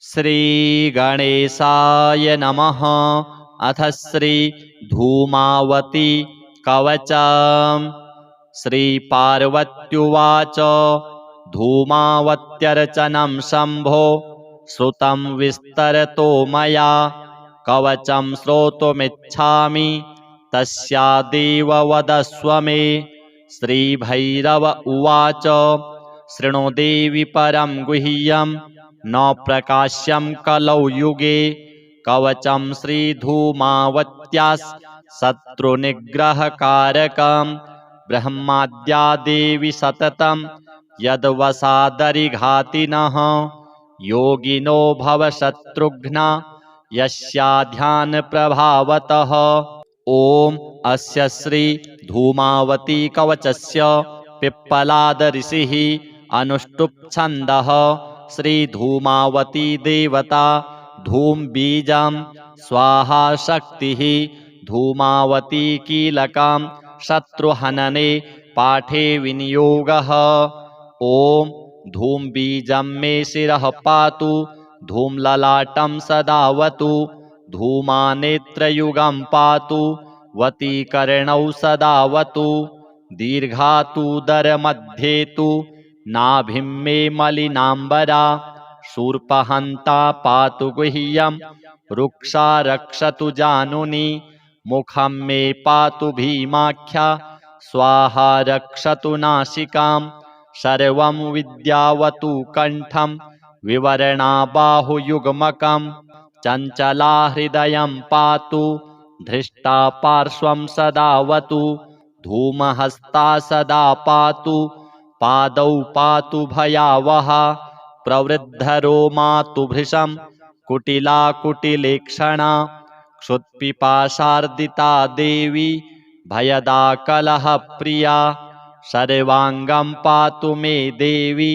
श्रीगणेशाय नमः। अथ श्री धूमावती कवचम्। श्रीपार्वत्युवाच धूमावत्यर्चनं शम्भो श्रुतं विस्तरतो मया। कवचं श्रोतुमिच्छामि तस्यादेव वदस्व मे। श्रीभैरव उवाच शृणु देवि परं गुह्यं न प्रकाश्यं कलौ युगे। कवचं श्रीधूमावत्याः शत्रुनिग्रहकारकं ब्रह्माद्या देवी सततं यद्वसादरिघातिनः। योगिनो भवशत्रुघ्ना यस्या ध्यानप्रभावतः। ॐ अस्य श्री धूमावती कवचस्य पिप्पलाद ऋषिः अनुष्टुप् छन्दः। श्री धूमावती देवता धूम बीजं स्वाहा शक्तिः धूमावती कीलकं शत्रुहनने पाठे विनियोगः। ॐ धूम बीजं मे शिरः पातु धूमललाटं सदावतु धूमानेत्रयुगं पातु वतीकर्णौ सदावतु दीर्घातुदरमध्ये तु नाभिं मे मलिनाम्बरा। शूर्पहन्ता पातु गुह्यं रुक्षा रक्षतु जानुनि मुखं मे पातु भीमाख्या स्वाहा रक्षतु नासिकां। सर्वं विद्यावतु कण्ठं विवरणा बाहुयुग्मकं चञ्चला हृदयं पातु धृष्टा पार्श्वं सदावतु धूमहस्ता सदा पातु पादौ पातु भयावहा प्रवृद्धरोमा तु भृशं कुटिला कुटिलेक्षणा क्षुत्पिपाशार्दिता देवी भयदा कलहप्रिया। सर्वाङ्गं पातु मे देवी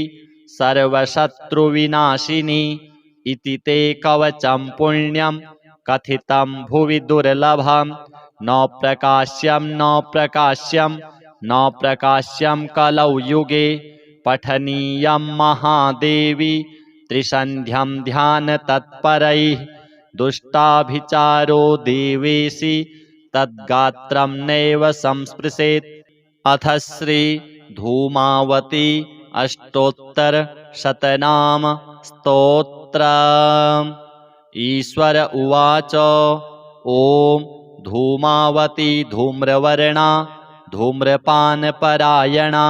सर्वशत्रुविनाशिनी। इति ते कवचं पुण्यं कथितं भुवि दुर्लभं न प्रकाश्यं न प्रकाश्यं न प्रकाश्यं कलौ युगे। पठनीयं महादेवी त्रिसन्ध्यं ध्यानतत्परैः दुष्टाभिचारो देवेशि तद्गात्रं नैव संस्पृशेत्। अथ श्री धूमावती अष्टोत्तरशतनाम स्तोत्रम्। ईश्वर उवाच ॐ धूमावती धूम्रवर्णा धूम्रपानपरायणा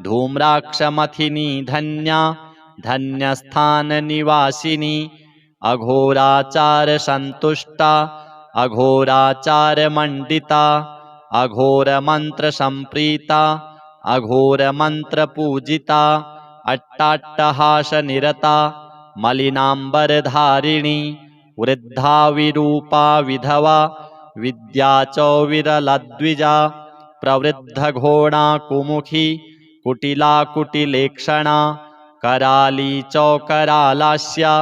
धूम्राक्षमथिनी धन्या धन्यस्थाननिवासिनी अघोराचारसन्तुष्टा अघोराचारमण्डिता अघोरमन्त्रसम्प्रीता अघोरमन्त्रपूजिता अट्टाट्टहासनिरता मलिनाम्बरधारिणी वृद्धा विरूपा विधवा विद्या च विरलद्विजा प्रवृद्धघोणा कुमुखी कुटिला कुटिलेक्षणा कराली च करालास्या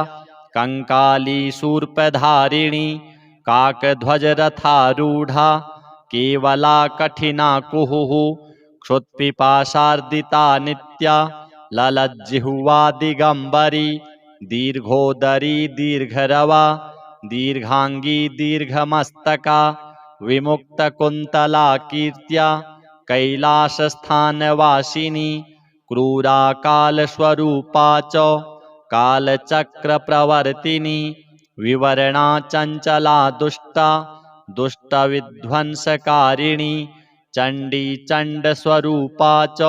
कंकाली शूर्पधारिणी काकध्वजरथारूढा केवला कठिना कुहुः क्षुत्पिपाशार्दिता नित्या ललज्जिह्वा दिगंबरी दीर्घोदरी दीर्घरवा दीर्घांगी दीर्घमस्तका विमुक्तकुन्तला कीर्त्या कैलासस्थानवासिनी क्रूरा कालस्वरूपा च कालचक्रप्रवर्तिनी विवरणा चञ्चला दुष्टा दुष्टविध्वंसकारिणी चण्डी चण्डस्वरूपा च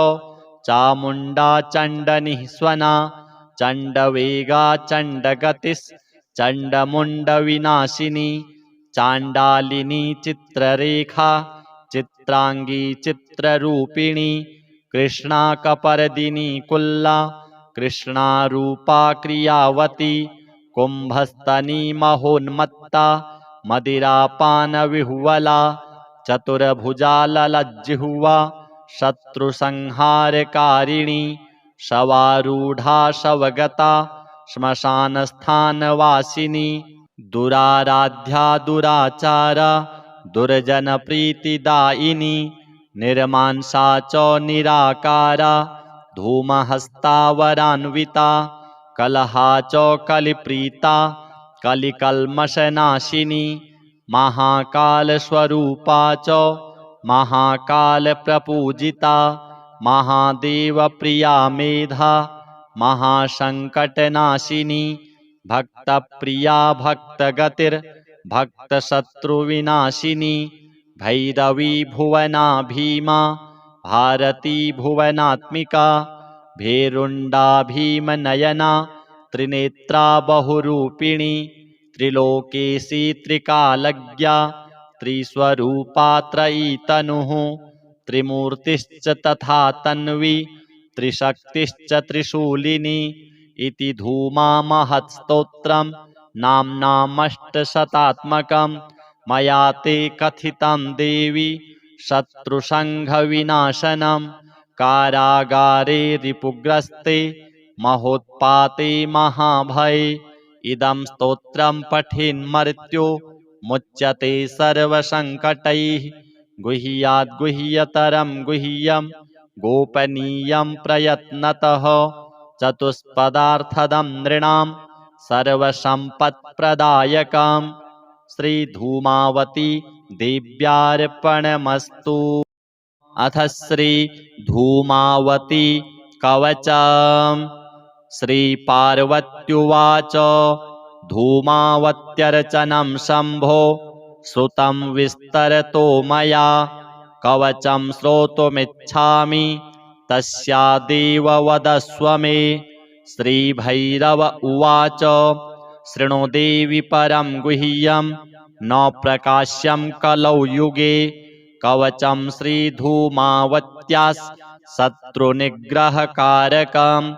चामुण्डा चण्डनिःस्वना चण्डवेगा चण्डगतिश्चण्डमुण्डविनाशिनी चाण्डालिनी चित्ररेखा चित्रांगी चित्ररूपिणी कृष्णा कपर्दिनी कुल्ला कृष्णारूपा क्रियावती कुम्भस्तनी महोन्मत्ता मदिरापानविह्वला चतुर्भुजा ललज्जिह्वा शत्रुसंहारकारिणी शवारूढ़ा शवगता श्मशानस्थानवासिनी दुराराध्या दुराचारा दुर्जनप्रीतिदायिनी निर्मांसा च निराकारा धूमहस्तावरान्विता कलहा च कलिप्रीता कलिकल्मषनाशिनी महाकालस्वरूपा च महाकालप्रपूजिता महादेवप्रिया मेधा महासङ्कटनाशिनी भक्तप्रिया भक्तगतिर्भक्तशत्रुविनाशिनी भैरवी भुवना भीमा भारती भुवनात्मिका भेरुण्डा भीमनयना त्रिनेत्रा बहुरूपिणी त्रिलोकेशी त्रिकालज्ञा त्रिस्वरूपा त्रयी तनुः त्रिमूर्तिश्च तथा तन्वी त्रिशक्तिश्च त्रिशूलिनी इति धूमा महत्स्तोत्रम् नाम्नामष्टशतात्मकम् मया ते कथितं देवी शत्रुसङ्घविनाशनम् कारागारे रिपुग्रस्ते महोत्पाते महाभये इदं स्तोत्रं पठेन्मर्त्यो मुच्यते सर्वसङ्कटैः गुह्याद्गुह्यतरं गुह्यं गोपनीयं प्रयत्नतः चतुष्पदार्थदं नृणां सर्वसम्पत्प्रदायकम् श्रीधूमावती देव्यार्पणमस्तु। अथ श्रीधूमावती कवचम्। श्रीपार्वत्युवाच धूमावत्यर्चनं शम्भो श्रुतं विस्तरतो मया कवचं श्रोतुमिच्छामि तस्यादेव वदस्व मे। श्रीभैरव उवाच शृणु देवि परं गुह्यं न प्रकाश्यं कलौ युगे कवचं श्रीधूमावत्याः शत्रुनिग्रहकारकम्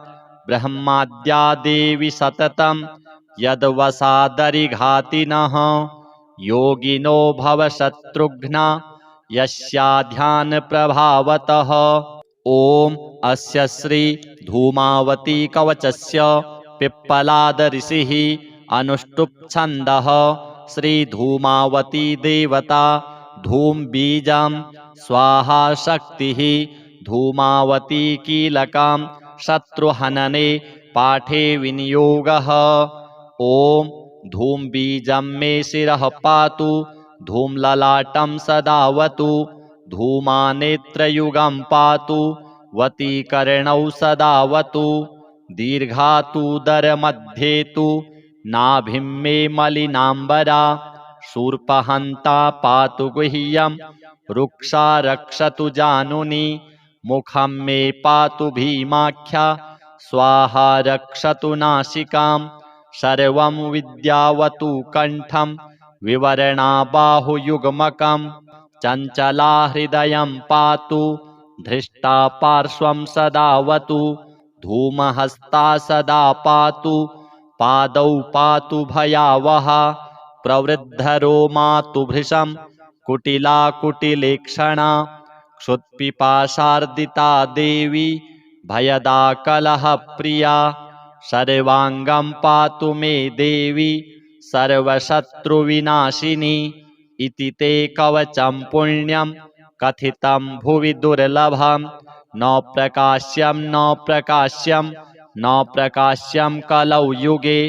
ब्रह्माद्या देवी सततं यद्वसादरिघातिनः योगिनो भवशत्रुघ्ना यस्याध्यानप्रभावतः। ॐ अस्य श्रीधूमावती कवचस्य पिप्पलाद ऋषिः अनुष्टुप् छन्दः। श्रीधूमावती देवता धूमबीजं स्वाहा शक्तिः धूमावती कीलकं शत्रुहनने पाठे विनियोगः। ॐ धूमबीजं मे शिरः पातु धूमललाटं सदावतु धूमानेत्रयुगं पातु वतीकर्णौ सदावतु दीर्घातुदरमध्ये तु नाभिं मे मलिनाम्बरा शूर्पहन्ता पातु गुह्यं रुक्षा रक्षतु जानुनी मुखं मे पातु भीमाख्या स्वाहा रक्षतु नासिकां सर्वं विद्यावतु कण्ठं विवरणा बाहुयुग्मकं चञ्चला हृदयं पातु धृष्टा पार्श्वं सदावतु धूमहस्ता सदा पातु पादौ पातु भयावहा प्रवृद्धरोमा तु भृशं कुटिला कुटिलेक्षणा क्षुत्पिपाशार्दिता देवी भयदा कलहप्रिया सर्वाङ्गं पातु मे देवी सर्वशत्रुविनाशिनी। इति ते कवचं पुण्यं कथितं भुवि दुर्लभं न प्रकाश्यं कलौ युगे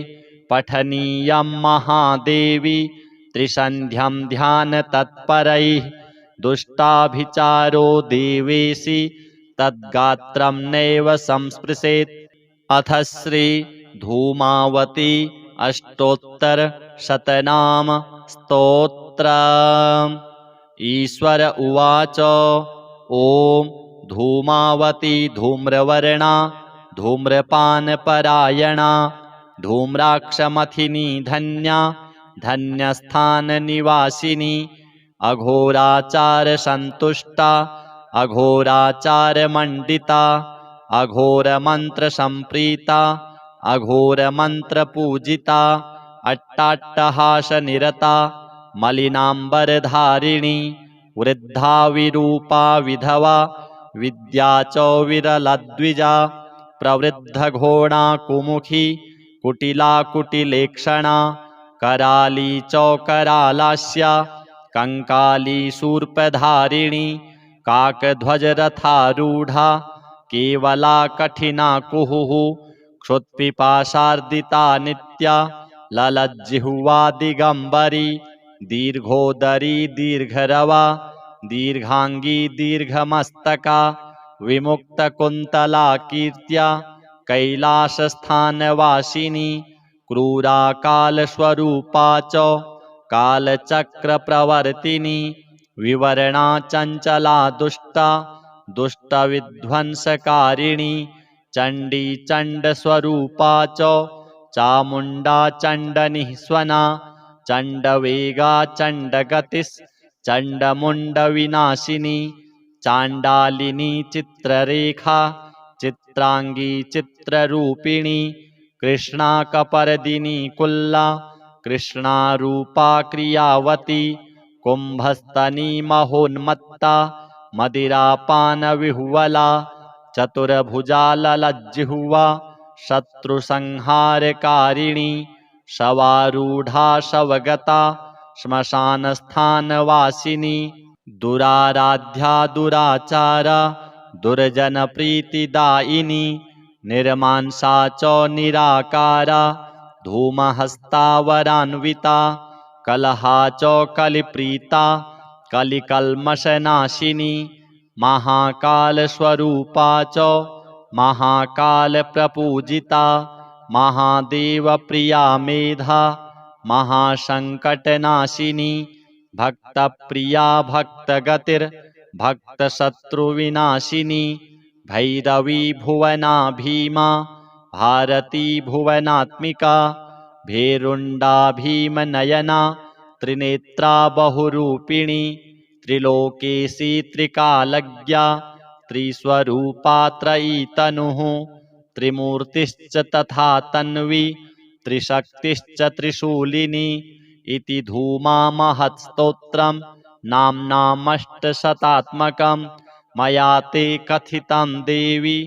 पठनीयं महादेवी त्रिसन्ध्यं ध्यानतत्परैः दुष्टाभिचारो देवेशि तद्गात्रं नैव संस्पृशेत्। अथ श्रीधूमावती अष्टोत्तरशतनाम स्तोत्रम्। ईश्वर उवाच ॐ धूमावती धूम्रवर्णा धूम्रपानपरायणा धूम्राक्षमथिनी धन्या धन्यस्थाननिवासिनी अघोराचारसन्तुष्टा अघोराचारमण्डिता अघोरमन्त्रसम्प्रीता अघोरमन्त्रपूजिता अट्टाट्टहासनिरता मलिनाम्बरधारिणी वृद्धा विरूपा विधवा विद्या च विरलद्विजा प्रवृद्धघोणा कुमुखी कुटिला कुटिलेक्षणा कराली च करालास्या कंकाली शूर्पधारिणी काकध्वजरथारूढ़ा केवला कठिना कुहुः क्षुत्पिपाशार्दिता नित्या ललज्जिह्वा दिगम्बरी दीर्घोदरी दीर्घरवा दीर्घांगी दीर्घमस्तका विमुक्तकुन्तला कीर्त्या कैलासस्थानवासिनी क्रूरा कालस्वरूपा च कालचक्रप्रवर्तिनी विवरणा चञ्चला दुष्टा दुष्टविध्वंसकारिणी चण्डी चण्डस्वरूपा च चामुण्डा चण्डनिःस्वना चण्डवेगा चण्डगतिश्चण्डमुण्डविनाशिनी चाण्डालिनी चित्ररेखा चित्रांगी चित्ररूपिणी कृष्णा कपर्दिनी कुल्ला कृष्णा रूपा क्रियावती कुंभस्तनी महोन्मत्ता मदिरापानविह्वला चतुर्भुजा ललज्जिह्वा शत्रुसंहारकारिणी शवारूढ़ा शवगता श्मशानस्थानवासिनी दुराराध्या दुराचारा दुर्जनप्रीतिदायिनी निर्मांसा च निराकारा धूमहस्तावरान्विता कलहा च कलिप्रीता कलिकल्मषनाशिनी महाकालस्वरूपा च महाकालप्रपूजिता महादेवप्रिया मेधा महासंकटनाशिनी भक्तप्रिया भक्तगतिर्भक्तशत्रुविनाशिनी भैरवी भुवना भीमा भारती भुवनात्मिका भेरुण्डा भीमनयना त्रिनेत्रा बहुरूपिणी त्रिलोकेशी त्रिकालज्ञा त्रिस्वरूपा त्रयी तनुः त्रिमूर्तिश्च तथा तन्वी त्रिशक्तिश्च त्रिशूलिनी इति धूमा महत्स्तोत्रम् नाम्नामष्टशतात्मकम् मया ते कथितं देवी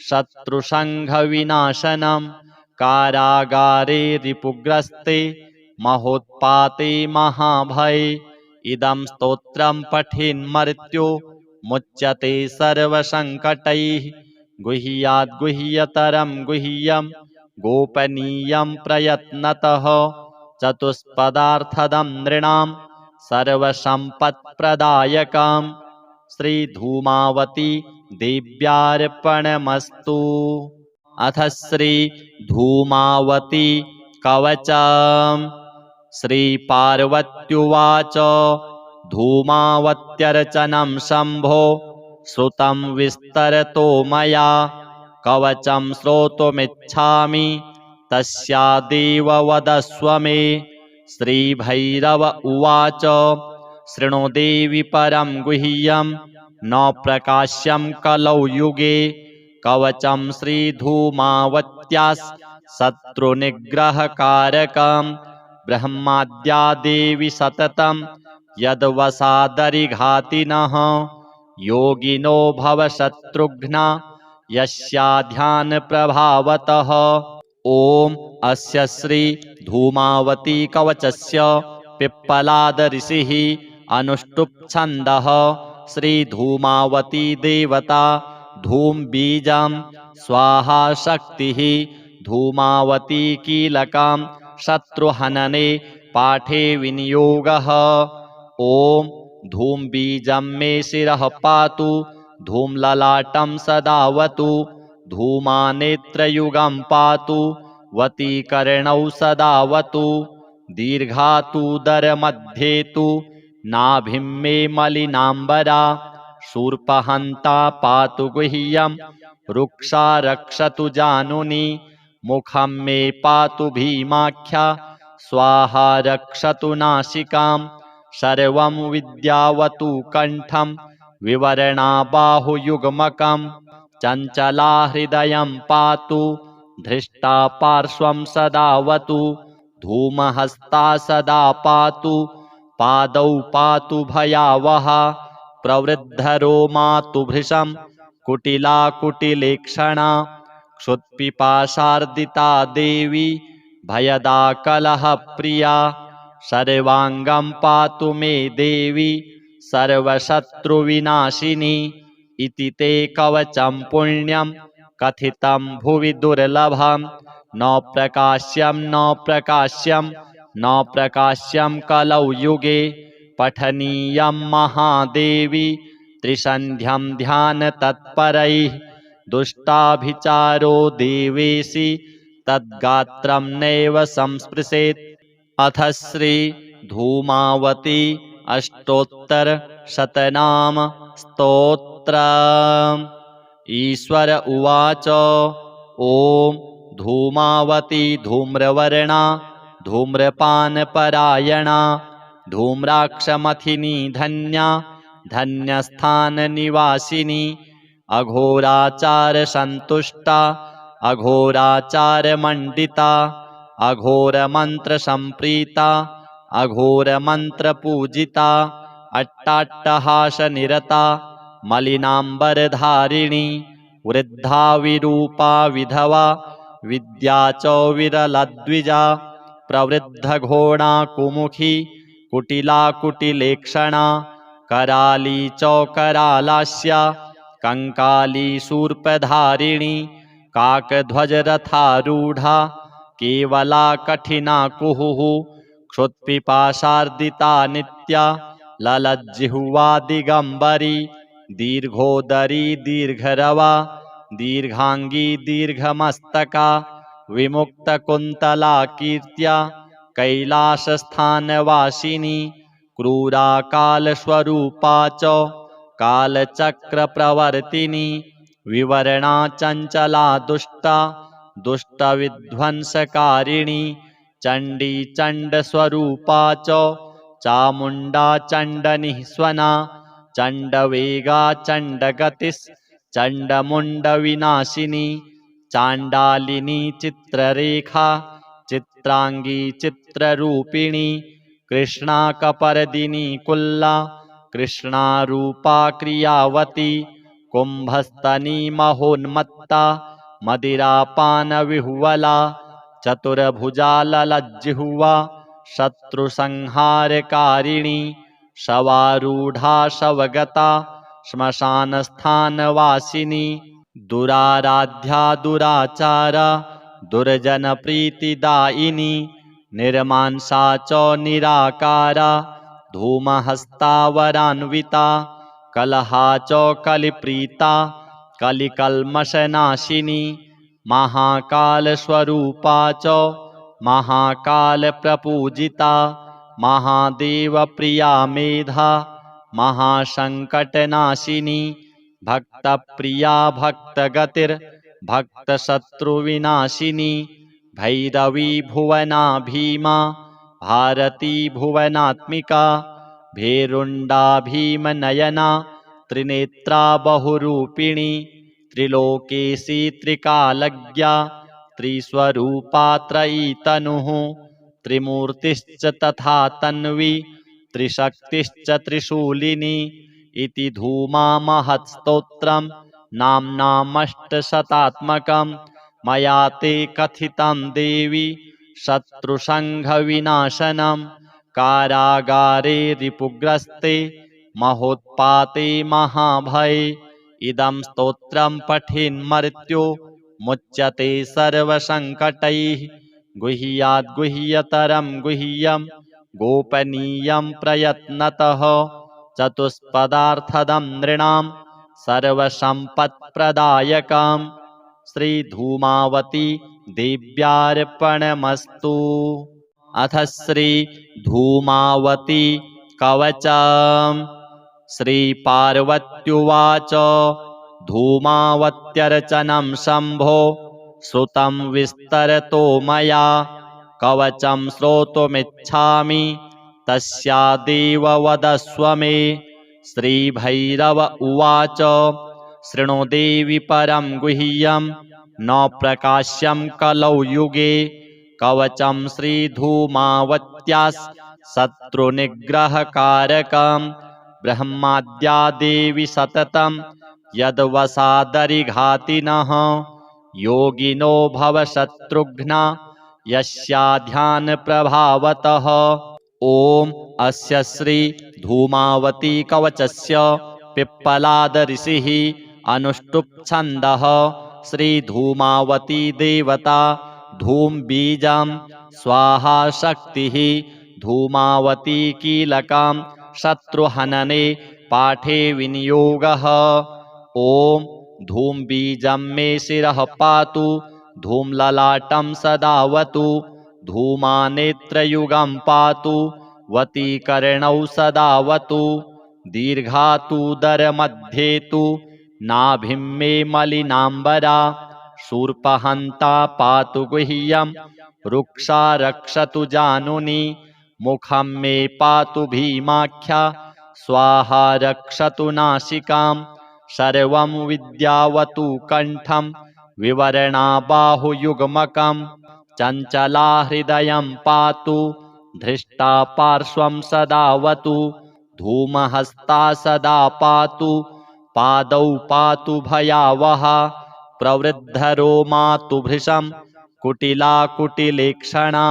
शत्रुसंघविनाशनम् कारागारे रिपुग्रस्ते महोत्पाते महाभये इदं स्तोत्रं पठेन्मर्त्यो मुच्यते सर्वसंकटैः गुह्याद् गुह्यतरं गुह्यं गोपनीयं प्रयत्नतः चतुष्पदार्थदं नृणां सर्वसम्पत्प्रदायकं श्रीधूमावती देव्यार्पणमस्तु। अथ श्रीधूमावती कवचम्। श्रीपार्वत्युवाच धूमावत्यर्चनं शम्भो श्रुतं विस्तरतो मया कवचं श्रोतुमिच्छामि तस्यादेव वदस्व मे। श्रीभैरव उवाच शृणु देवि परं गुह्यं न प्रकाश्यं कलौ युगे कवचं श्रीधूमावत्याः शत्रुनिग्रहकारकं ब्रह्माद्या देवी सततं यद्वसादरिघातिनः योगिनो भवशत्रुघ्ना यस्या ध्यानप्रभावतः। ॐ अस्य श्री धूमावती कवचस्य पिप्पलाद ऋषिः अनुष्टुप् छन्दः। श्री धूमावती देवता धूम बीजं स्वाहा शक्तिः धूमावती कीलकं शत्रुहनने पाठे विनियोगः। ॐ धूम बीजं मे शिरः पातु धूमललाटं सदावतु धूमानेत्रयुगं पातु वतीकर्णौ सदावतु दीर्घातुदरमध्ये तु नाभिं मे मलिनाम्बरा शूर्पहन्ता पातु गुह्यं रुक्षा रक्षतु जानुनी मुखं मे पातु भीमाख्या स्वाहा रक्षतु नासिकां सर्वं विद्यावतु कण्ठं विवरणा बाहुयुग्मकं चञ्चला हृदयं पातु धृष्टा पार्श्वं सदावतु धूमहस्ता सदा पातु पादौ पातु भयावहा प्रवृद्धरोमा तु भृशं कुटिला कुटिलेक्षणा क्षुत्पिपाशार्दिता देवी भयदा कलहप्रिया सर्वांगं पातु मे देवी सर्वशत्रुविनाशिनी इति ते कवचं पुण्यं कथितं भुवि दुर्लभं न प्रकाश्यं न प्रकाश्यं कलौ युगे पठनीयं महादेवी त्रिसन्ध्यं ध्यानतत्परैः दुष्टाभिचारो देवेशि तद्गात्रं नैव संस्पृशेत्। अथ श्री धूमावती अष्टोत्तरशतनाम स्तोत्रम्। ईश्वर उवाच ॐ धूमावती धूम्रवर्णा धूम्रपानपरायणा धूम्राक्षमथिनी धन्या धन्यस्थाननिवासिनी अघोराचारसन्तुष्टा अघोराचारमण्डिता अघोरमन्त्रसम्प्रीता अघोरमन्त्रपूजिता अट्टाट्टहासनिरता मलिनाम्बरधारिणी वृद्धा विरूपा विधवा विद्या च विरलद्विजा प्रवृद्धघोणा कुमुखी कुटिला कुटिलेक्षणा कराली च करालास्या कंकाली शूर्पधारिणी काकध्वजरथारूढ़ा केवला कठिना कुहुः क्षुत्पिपाशार्दिता नित्या ललज्जिह्वा दिगंबरी दीर्घोदरी दीर्घरवा दीर्घांगी दीर्घमस्तका विमुक्तकुन्तला कीर्त्या कैलासस्थानवासिनी क्रूरा कालस्वरूपा च कालचक्रप्रवर्तिनी विवरणा चंचला दुष्टा दुष्टविध्वंसकारिणी चंडी चंडस्वरूपा च चामुंडा चंडनिःस्वना चंडवेगा चंडगतिश्चंडमुंडविनाशिनी चांडालिनी चित्ररेखा चित्रांगी चित्ररूपिणी कृष्णा कपर्दिनी कुल्ला कृष्णा रूपा क्रियावती कुंभस्तनी महोन्मत्ता मदिरापानविह्वला चतुर्भुजा ललज्जिह्वा शत्रुसंहारकारिणी शवारूढ़ा शवगता श्मशानस्थानवासिनी दुराराध्या दुराचारा दुर्जनप्रीतिदायिनी निर्मांसा च निराकारा धूमहस्तावरान्विता कलहा च कलिप्रीता कलिकल्मषनाशिनी महाकालस्वरूपा च महाकालप्रपूजिता महादेवप्रिया मेधा महासंकटनाशिनी भक्तप्रिया भक्तगतिर्भक्तशत्रुविनाशिनी भैरवी भुवना भीमा भारती भुवनात्मिका भेरुंडा भीमनयना त्रिनेत्रा बहुरूपिणी त्रिलोकेशी त्रिकालज्ञा त्रिस्वरूपा त्रयी तनुः त्रिमूर्तिश्च तथा तन्वी त्रिशक्तिश्च त्रिशूलिनी इति धूमा महत्स्तोत्रम् नाम्नामष्टशतात्मकम् मया ते कथितं देवी शत्रुसंघविनाशनम् कारागारे रिपुग्रस्ते महोत्पाते महाभये इदं स्तोत्रं पठेन्मर्त्यो मुच्यते सर्वसंकटैः गुह्याद् गुह्यतरं गुह्यं गोपनीयं प्रयत्नतः चतुष्पदार्थदं नृणां सर्वसम्पत्प्रदायकम् श्रीधूमावती देव्यार्पणमस्तु। अथ श्री धूमावती कवचम्। श्रीपार्वत्युवाच धूमावत्यर्चनं शम्भो श्रुतं विस्तरतो मया कवचं श्रोतुमिच्छामि तस्यादेव वदस्व मे। श्रीभैरव उवाच शृणु देवि परं गुह्यं न प्रकाश्यं कलौ युगे कवचं श्रीधूमावत्याः शत्रुनिग्रहकारकम् ब्रह्माद्या देवी सततं यद्वसादरिघातिनः योगिनो भवशत्रुघ्ना यस्या ध्यानप्रभावतः। ॐ अस्य श्री धूमावती कवचस्य पिप्पलाद ऋषिः अनुष्टुप् छन्दः श्रीधूमावती देवता धूमबीजं स्वाहा शक्तिः धूमावती कीलकं शत्रुहनने पाठे विनियोगः। ॐ धूमबीजं मे शिरः पातु धूमललाटं सदावतु धूमानेत्रयुगं पातु वतीकर्णौ सदावतु दीर्घातुदरमध्ये तु नाभिं मे मलिनाम्बरा शूर्पहन्ता पातु गुह्यं रुक्षा रक्षतु जानुनि मुखं मे पातु भीमाख्या स्वाहा रक्षतु नासिकां सर्वं विद्यावतु कण्ठं विवरणा बाहुयुग्मकं चञ्चला हृदयं पातु धृष्टा पार्श्वं सदावतु धूमहस्ता सदा पातु पादौ पातु भयावहा प्रवृद्धरोमा तु भृशं कुटिला कुटिलेक्षणा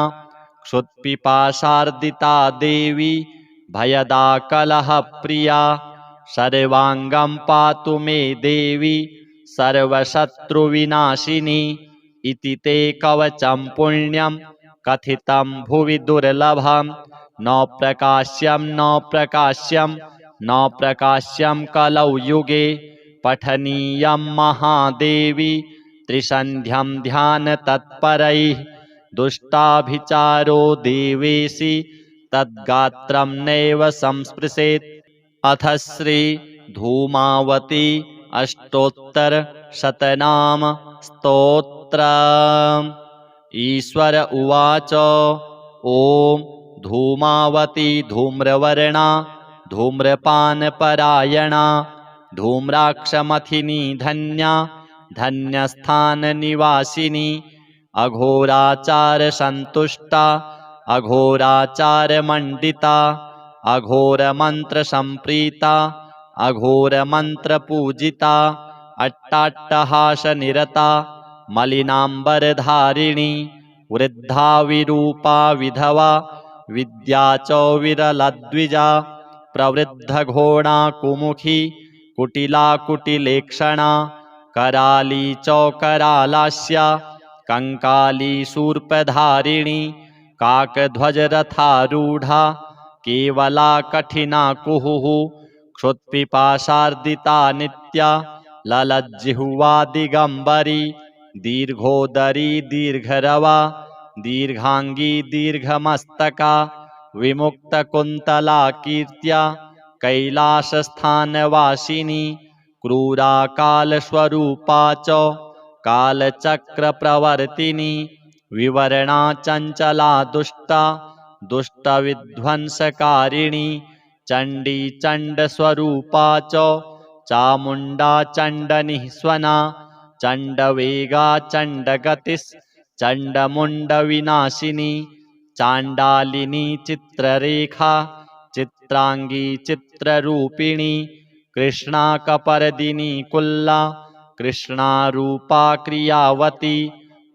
क्षुत्पिपाशार्दिता देवी भयदा कलहप्रिया सर्वाङ्गं पातु मे देवी सर्वशत्रुविनाशिनी इति ते कवचं पुण्यं कथितं भुवि दुर्लभं न प्रकाश्यं न प्रकाश्यं न प्रकाश्यं कलौ युगे पठनीयं महादेवी त्रिसन्ध्यं ध्यानतत्परैः दुष्टाभिचारो देवेशि तद्गात्रं नैव संस्पृशेत्। अथ श्री धूमावती अष्टोत्तरशतनाम स्तोत्रम्। ईश्वर उवाच ॐ धूमावती धूम्रवर्णा धूम्रपानपरायणा धूम्राक्षमथिनी धन्या धन्यस्थाननिवासिनी अघोराचारसन्तुष्टा अघोराचारमण्डिता अघोरमन्त्रसम्प्रीता अघोरमन्त्रपूजिता अट्टाट्टहासनिरता मलिनाम्बरधारिणी वृद्धा विरूपा विधवा विद्या च विरलद्विजा प्रवृद्धघोणा कुमुखी कुटिला कुटिलेक्षणा कराली च करालास्या कंकाली शूर्पधारिणी काकध्वजरथारूढा केवला कठिना कुहुः क्षुत्पिपाशार्दिता नित्या ललज्जिह्वा दिगंबरी दीर्घोदरी दीर्घरवा दीर्घांगी दीर्घमस्तका विमुक्तकुन्तला कीर्त्या कैलासस्थानवासिनी क्रूरा कालस्वरूपा च कालचक्रप्रवर्तिनी विवरणा चञ्चला दुष्टा दुष्टविध्वंसकारिणी चण्डी चण्डस्वरूपा च चामुण्डा चण्डनिःस्वना चण्डवेगा चण्डगतिश्चण्डमुण्डविनाशिनी चाण्डालिनी चित्ररेखा चित्रांगी चित्ररूपिणी कृष्णा कपर्दिनी कुल्ला कृष्णारूपा क्रियावती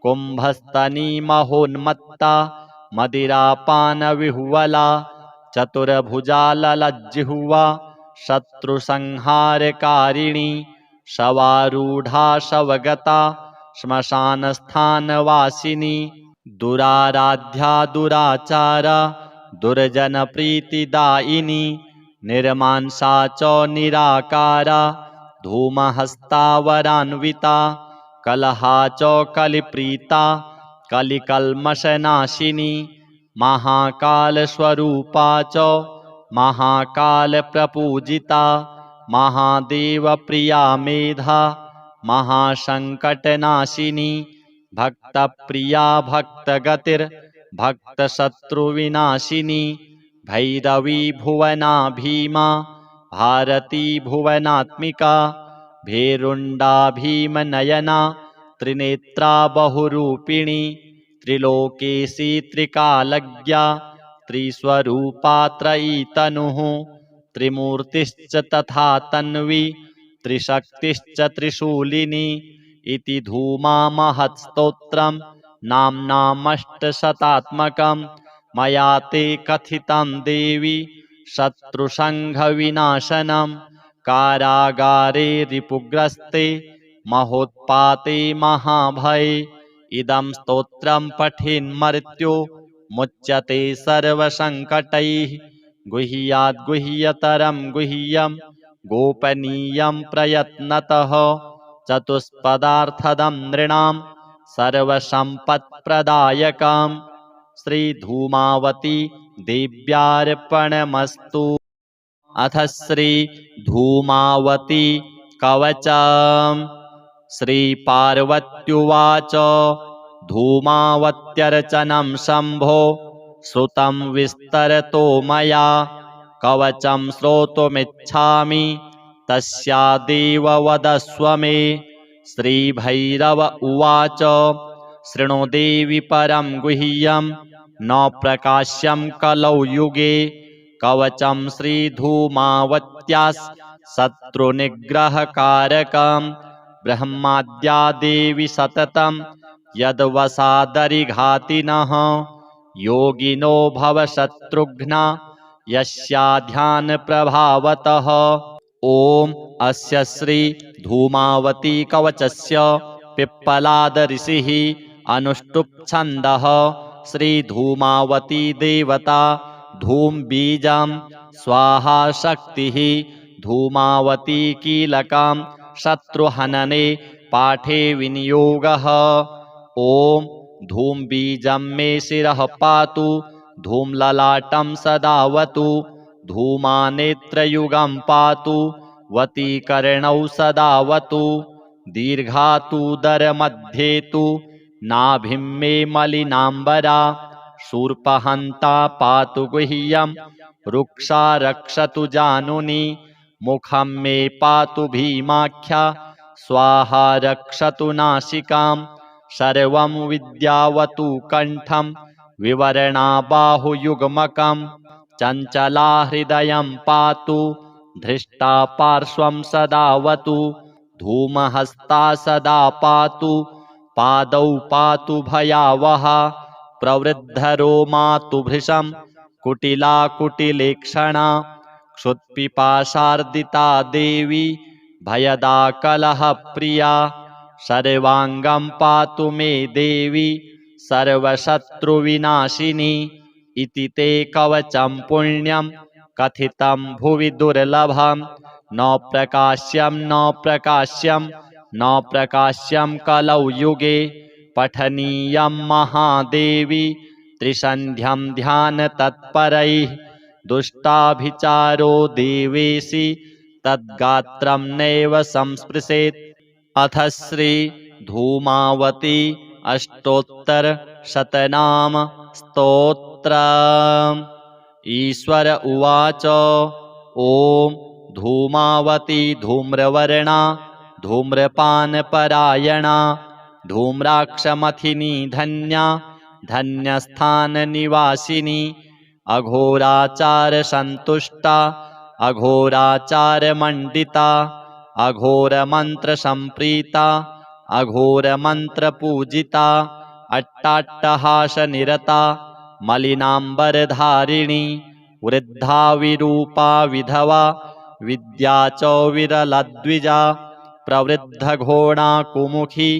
कुम्भस्तनी महोन्मत्ता मदिरापानविह्वला चतुर्भुजा ललज्जिह्वा शत्रुसंहारकारिणी शवारूढ़ा शवगता श्मशानस्थानवासिनी दुराराध्या दुराचारा दुर्जनप्रीतिदायिनी निर्मांसा च निराकारा धूमहस्तावरान्विता कलहा च कलिप्रीता कलिकल्मषनाशिनी महाकालस्वरूपा च महाकालप्रपूजिता महादेवप्रिया मेधा महासंकटनाशिनी भक्तप्रिया भक्तगतिर्भक्तशत्रुविनाशिनी भैरवी भुवना भीमा भारती भुवनात्मिका भेरुण्डा भीमनयना त्रिनेत्रा बहुरूपिणी त्रिलोकेशी त्रिकालज्ञा त्रिस्वरूपा त्रयीतनुः त्रिमूर्तिश्च तथा तन्वी त्रिशक्तिश्च त्रिशूलिनी इति धूमा महत्स्तोत्रं नाम्नामष्टशतात्मकं मया ते कथितं देवी शत्रुसंघविनाशनं कारागारे रिपुग्रस्ते महोत्पाते महाभये इदं स्तोत्रं पठेन्मर्त्यो मुच्यते सर्वसङ्कटैः गुह्याद् गुह्यतरं गुह्यं गोपनीयं प्रयत्नतः चतुष्पदार्थदं नृणां सर्वसम्पत्प्रदायकं श्रीधूमावती देव्यार्पणमस्तु। अथ श्री धूमावती कवचम्। श्रीपार्वत्युवाच धूमावत्यर्चनं शम्भो श्रुतं विस्तरतो मया कवचं श्रोतुमिच्छामि तस्यादेव वदस्व मे। श्रीभैरव उवाच शृणु देवि परं गुह्यं न प्रकाश्यं कलौ युगे कवचं श्रीधूमावत्याः शत्रुनिग्रहकारकं ब्रह्माद्या देवी सततं यद्वसादरिघातिनः योगिनो भवशत्रुघ्ना यस्या ध्यानप्रभावतः। ॐ अस्य श्री धूमावती कवचस्य पिप्पलाद ऋषिः अनुष्टुप् छन्दः। श्री धूमावती देवता धूम बीजं स्वाहा शक्तिः धूमावती कीलकं शत्रुहनने पाठे विनियोगः। ॐ धूम बीजं मे शिरः पातु धूमललाटं सदावतु धूमानेत्रयुगं पातु वतीकर्णौ सदावतु दीर्घातुदरमध्ये तु नाभिं मे मलिनाम्बरा शूर्पहन्ता पातु गुह्यं रुक्षा रक्षतु जानुनि मुखं मे पातु भीमाख्या स्वाहा रक्षतु नासिकां सर्वं विद्यावतु कण्ठं विवरणा बाहुयुग्मकं चञ्चला हृदयं पातु धृष्टा पार्श्वं सदावतु धूमहस्ता सदा पातु पादौ पातु भयावहा प्रवृद्धरोमा तु भृशं कुटिला कुटिलेक्षणा क्षुत्पिपाशार्दिता देवी भयदा कलहप्रिया सर्वाङ्गं पातु मे देवी सर्वशत्रुविनाशिनी। इति ते कवचं पुण्यं कथितं भुवि दुर्लभं न प्रकाश्यं न प्रकाश्यं न प्रकाश्यं कलौ युगे पठनीयं महादेवी त्रिसन्ध्यं ध्यानतत्परैः दुष्टाभिचारो देवेशि तद्गात्रं नैव संस्पृशेत्। अथ श्री धूमावती अष्टोत्तरशतनाम स्तोत्रम्। ईश्वर उवाच ॐ धूमावती धूम्रवर्णा धूम्रपानपरायणा धूम्राक्षमथिनी धन्या धन्यस्थाननिवासिनी अघोराचारसन्तुष्टा अघोराचारमण्डिता अघोरमन्त्रसम्प्रीता अघोरमन्त्रपूजिता अट्टाट्टहासनिरता मलिनाम्बरधारिणी वृद्धा विरूपा विधवा विद्या च विरलद्विजा प्रवृद्धघोणा कुमुखी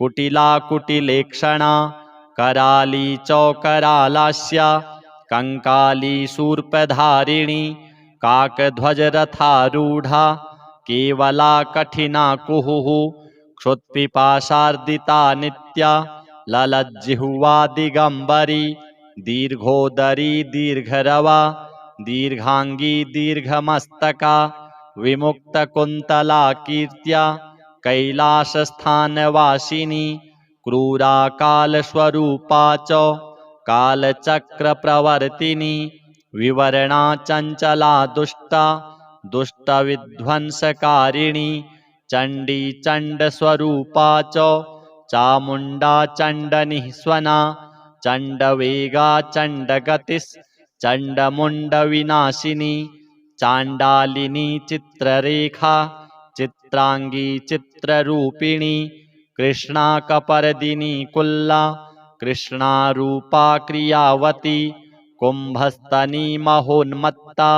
कुटिला कुटिलेक्षणा कराली च करालास्या कंकाली शूर्पधारिणी काकध्वजरथारूढ़ा केवला कठिना कुहुः क्षुत्पिपाशार्दिता नित्या ललज्जिह्वा दिगंबरी दीर्घोदरी दीर्घरवा दीर्घांगी दीर्घमस्तका विमुक्तकुन्तला कीर्त्या कैलासस्थानवासिनी क्रूरा कालस्वरूपा च कालचक्रप्रवर्तिनी विवरणा चञ्चला दुष्टा दुष्टविध्वंसकारिणी चण्डी चण्डस्वरूपा च चामुण्डा चण्डनिःस्वना चण्डवेगा चण्डगतिश्चण्डमुण्डविनाशिनी चाण्डालिनी चित्ररेखा चित्रांगी चित्ररूपिणी कृष्णा कपर्दिनी कुल्ला कृष्णा रूपा क्रियावती कुंभस्तनी महोन्मत्ता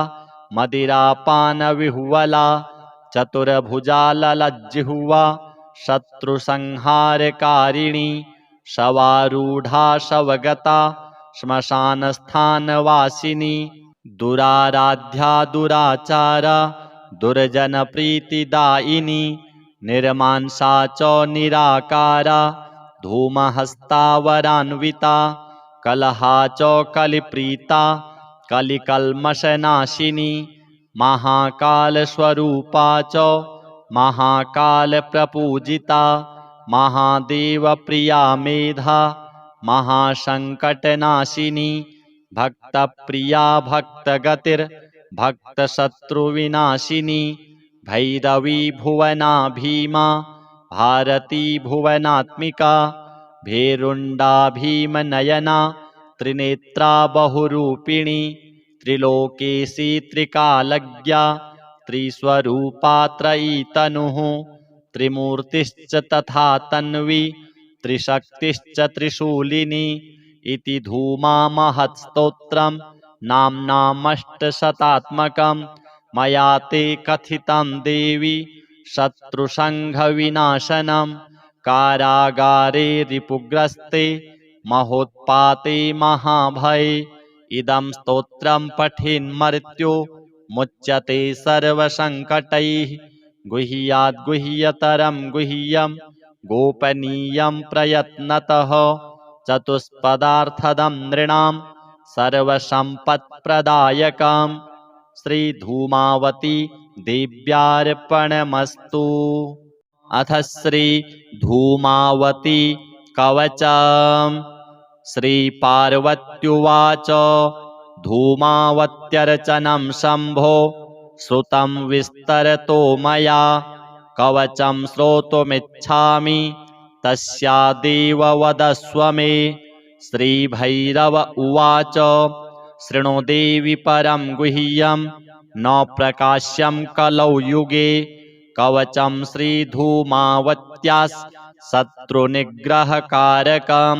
मदिरापान विह्वला चतुर्भुजा ललज्जिह्वा शत्रुसंहारकारिणी शवारूढ़ा शवगता श्मशानस्थानवासिनी दुराराध्या दुराचारा दुर्जनप्रीतिदायिनी निर्मांसा च निराकारा धूमहस्तावरान्विता कलहा च कलिप्रीता कलिकल्मषनाशिनी महाकालस्वरूपा च महाकालप्रपूजिता महादेवप्रिया मेधा महासंकटनाशिनी भक्तप्रिया भक्तगतिर्भक्तशत्रुविनाशिनी भैरवी भुवना भीमा भारती भुवनात्मिका भेरुण्डा भीमनयना त्रिनेत्रा बहुरूपिणी त्रिलोकेशी त्रिकालज्ञा त्रिस्वरूपा त्रयी तनुः त्रिमूर्तिश्च तथा तन्वी त्रिशक्तिश्च त्रिशूलिनी इति धूमा महत्स्तोत्रम् नाम्नामष्टशतात्मकम् मया ते कथितं देवी शत्रुसंघविनाशनम् कारागारे रिपुग्रस्ते महोत्पाते महाभये इदं स्तोत्रं पठेन्मर्त्यो मुच्यते सर्वसङ्कटैः गुह्याद् गुह्यतरं गुह्यं गोपनीयं प्रयत्नतः चतुष्पदार्थदं नृणां सर्वसम्पत्प्रदायकं श्रीधूमावती देव्यार्पणमस्तु। अथ श्रीधूमावती कवचम्। श्रीपार्वत्युवाच धूमावत्यर्चनं शम्भो श्रुतं विस्तरतो मया कवचं श्रोतुमिच्छामि तस्यादेव वदस्व मे। श्रीभैरव उवाच शृणु देवि परं गुह्यं न प्रकाश्यं कलौ युगे कवचं श्रीधूमावत्याः शत्रुनिग्रहकारकं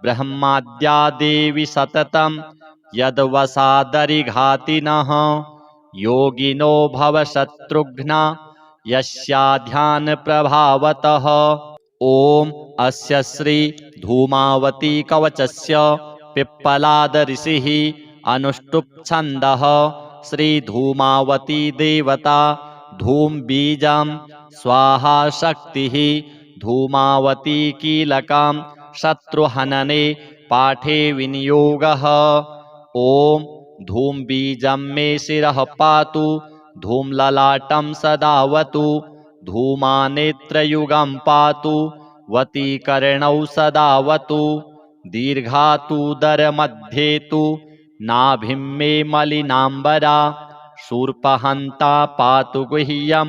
ब्रह्माद्या देवी सततं यद्वसादरिघातिनः योगिनो भवशत्रुघ्ना यस्या ध्यानप्रभावतः। ॐ अस्य श्री धूमावती कवचस्य पिप्पलाद ऋषिः अनुष्टुप् छन्दः। श्री धूमावती देवता धूम बीजं स्वाहा शक्तिः धूमावती कीलकं शत्रुहनने पाठे विनियोगः। ॐ धूम बीजं मे शिरः पातु धूमललाटं सदावतु धूमानेत्रयुगं पातु वतीकर्णौ सदावतु दीर्घातुदरमध्ये तु नाभिं मे मलिनाम्बरा शूर्पहन्ता पातु गुह्यं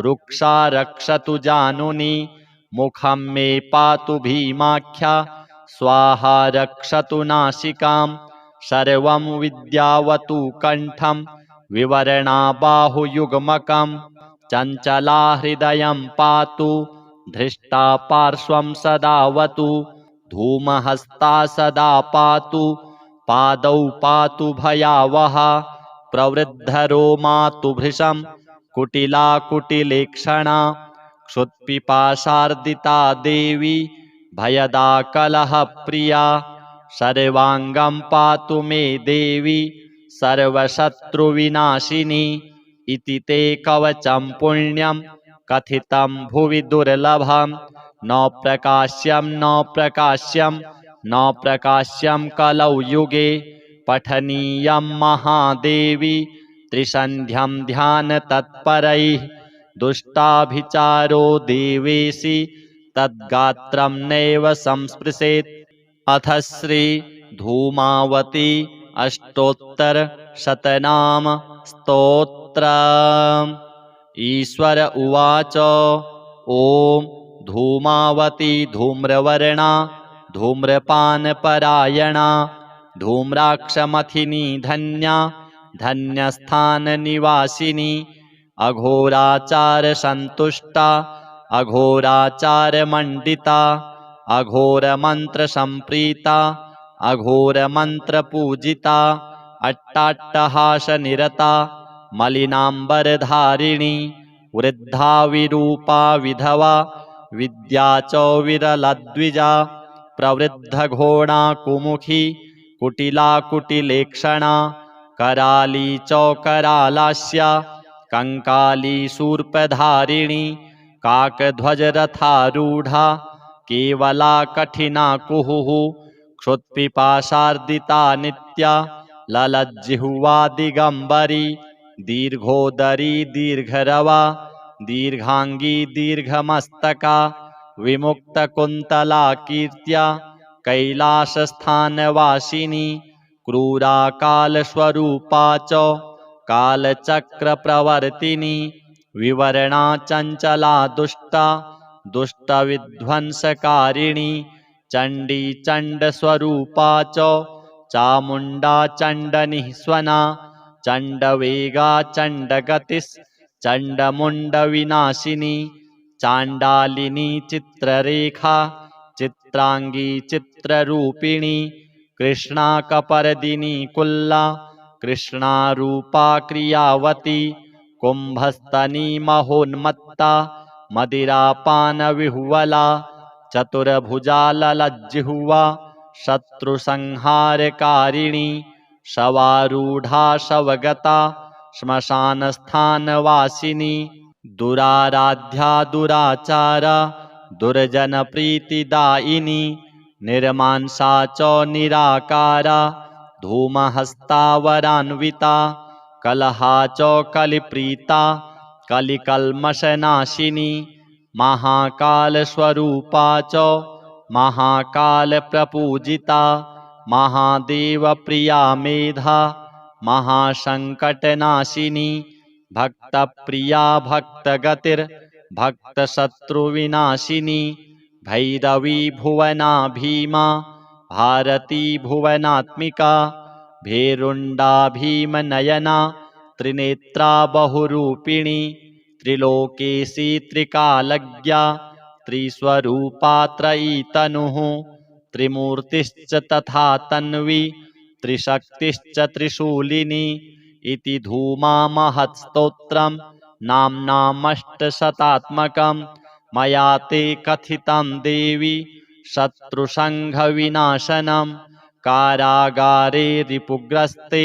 रुक्षा रक्षतु जानुनि मुखं मे पातु भीमाख्या स्वाहा रक्षतु नासिकां सर्वं विद्यावतु कण्ठं विवरणा बाहुयुग्मकं चञ्चला हृदयं पातु धृष्टा पार्श्वं सदावतु धूमहस्ता सदा पातु पादौ पातु भयावहा प्रवृद्धरो मातु भृशं कुटिला कुटिलेक्षणा क्षुत्पिपाशार्दिता देवी भयदा कलहप्रिया सर्वाङ्गं पातु मे देवी सर्वशत्रुविनाशिनी। इति ते कवचं पुण्यं कथितं भुवि दुर्लभं न प्रकाश्यं न प्रकाश्यं न प्रकाश्यं कलौ युगे पठनीयं महादेवी त्रिसन्ध्यं ध्यानतत्परैः दुष्टाभिचारो देवेशि तद्गात्रं नैव संस्पृशेत्। अथ श्री धूमावती अष्टोत्तरशतनाम स्तोत्रम्। ईश्वर उवाच ॐ धूमावती धूम्रवर्णा धूम्रपानपरायणा धूम्राक्षमथिनी धन्या धन्यस्थाननिवासिनी अघोराचारसन्तुष्टा अघोराचारमण्डिता अघोरमन्त्रसम्प्रीता अघोरमन्त्रपूजिता अट्टाट्टहासनिरता मलिनाम्बरधारिणी वृद्धा विरूपा विधवा विद्या च विरलद्विजा प्रवृद्धघोणा कुमुखी कुटिला कुटिलेक्षणा कराली च करालास्या कंकाली शूर्पधारिणी काकध्वजरथारूढ़ा केवला कठिना कुहुः क्षुत्पिपाशार्दिता नित्या ललज्जिह्वा दिगंबरी दीर्घोदरी दीर्घरवा दीर्घांगी दीर्घमस्तका विमुक्तकुन्तला कीर्त्या कैलासस्थानवासिनी क्रूरा कालस्वरूपा च कालचक्रप्रवर्तिनी विवरणा चंचला दुष्टा दुष्टविध्वंसकारिणी चंडी चंडस्वरूपा च चामुंडा चंडनिःस्वना चंडवेगा चंडगतिस् चंडमुंडविनाशिनी चांडालिनी चित्ररेखा चित्रांगी चित्ररूपिणी कृष्णा कपर्दिनी कुल्ला कृष्णा रूपा क्रियावती कुंभस्तनी महोन्मत्ता मदिरापान विह्वला चतुर्भुजा ललज्जिह्वा शत्रुसंहारकारिणी शवारूढ़ा शवगता श्मशानस्थानवासिनी दुराराध्या दुराचारा दुर्जनप्रीतिदायिनी निर्मांसा च निराकारा धूमहस्तावरान्विता कलहा च कलिप्रीता कलिकल्मषनाशिनी महाकालस्वरूपा च महाकालप्रपूजिता महादेवप्रिया मेधा महासंकटनाशिनी भक्तप्रिया भक्तगतिर्भक्तशत्रुविनाशिनी भैरवी भुवना भीमा भारती भुवनात्मिका भेरुंडा भीमनयना त्रिनेत्रा बहुरूपिणी त्रिलोकेशी त्रिकालज्ञा त्रिस्वरूपा त्रयी तनुः त्रिमूर्तिश्च तथा तन्वी त्रिशक्तिश्च त्रिशूलिनी इति धूमा महत्स्तोत्रम् नाम्नामष्टशतात्मकम् मया ते कथितं देवी शत्रुसंघविनाशनम् कारागारे रिपुग्रस्ते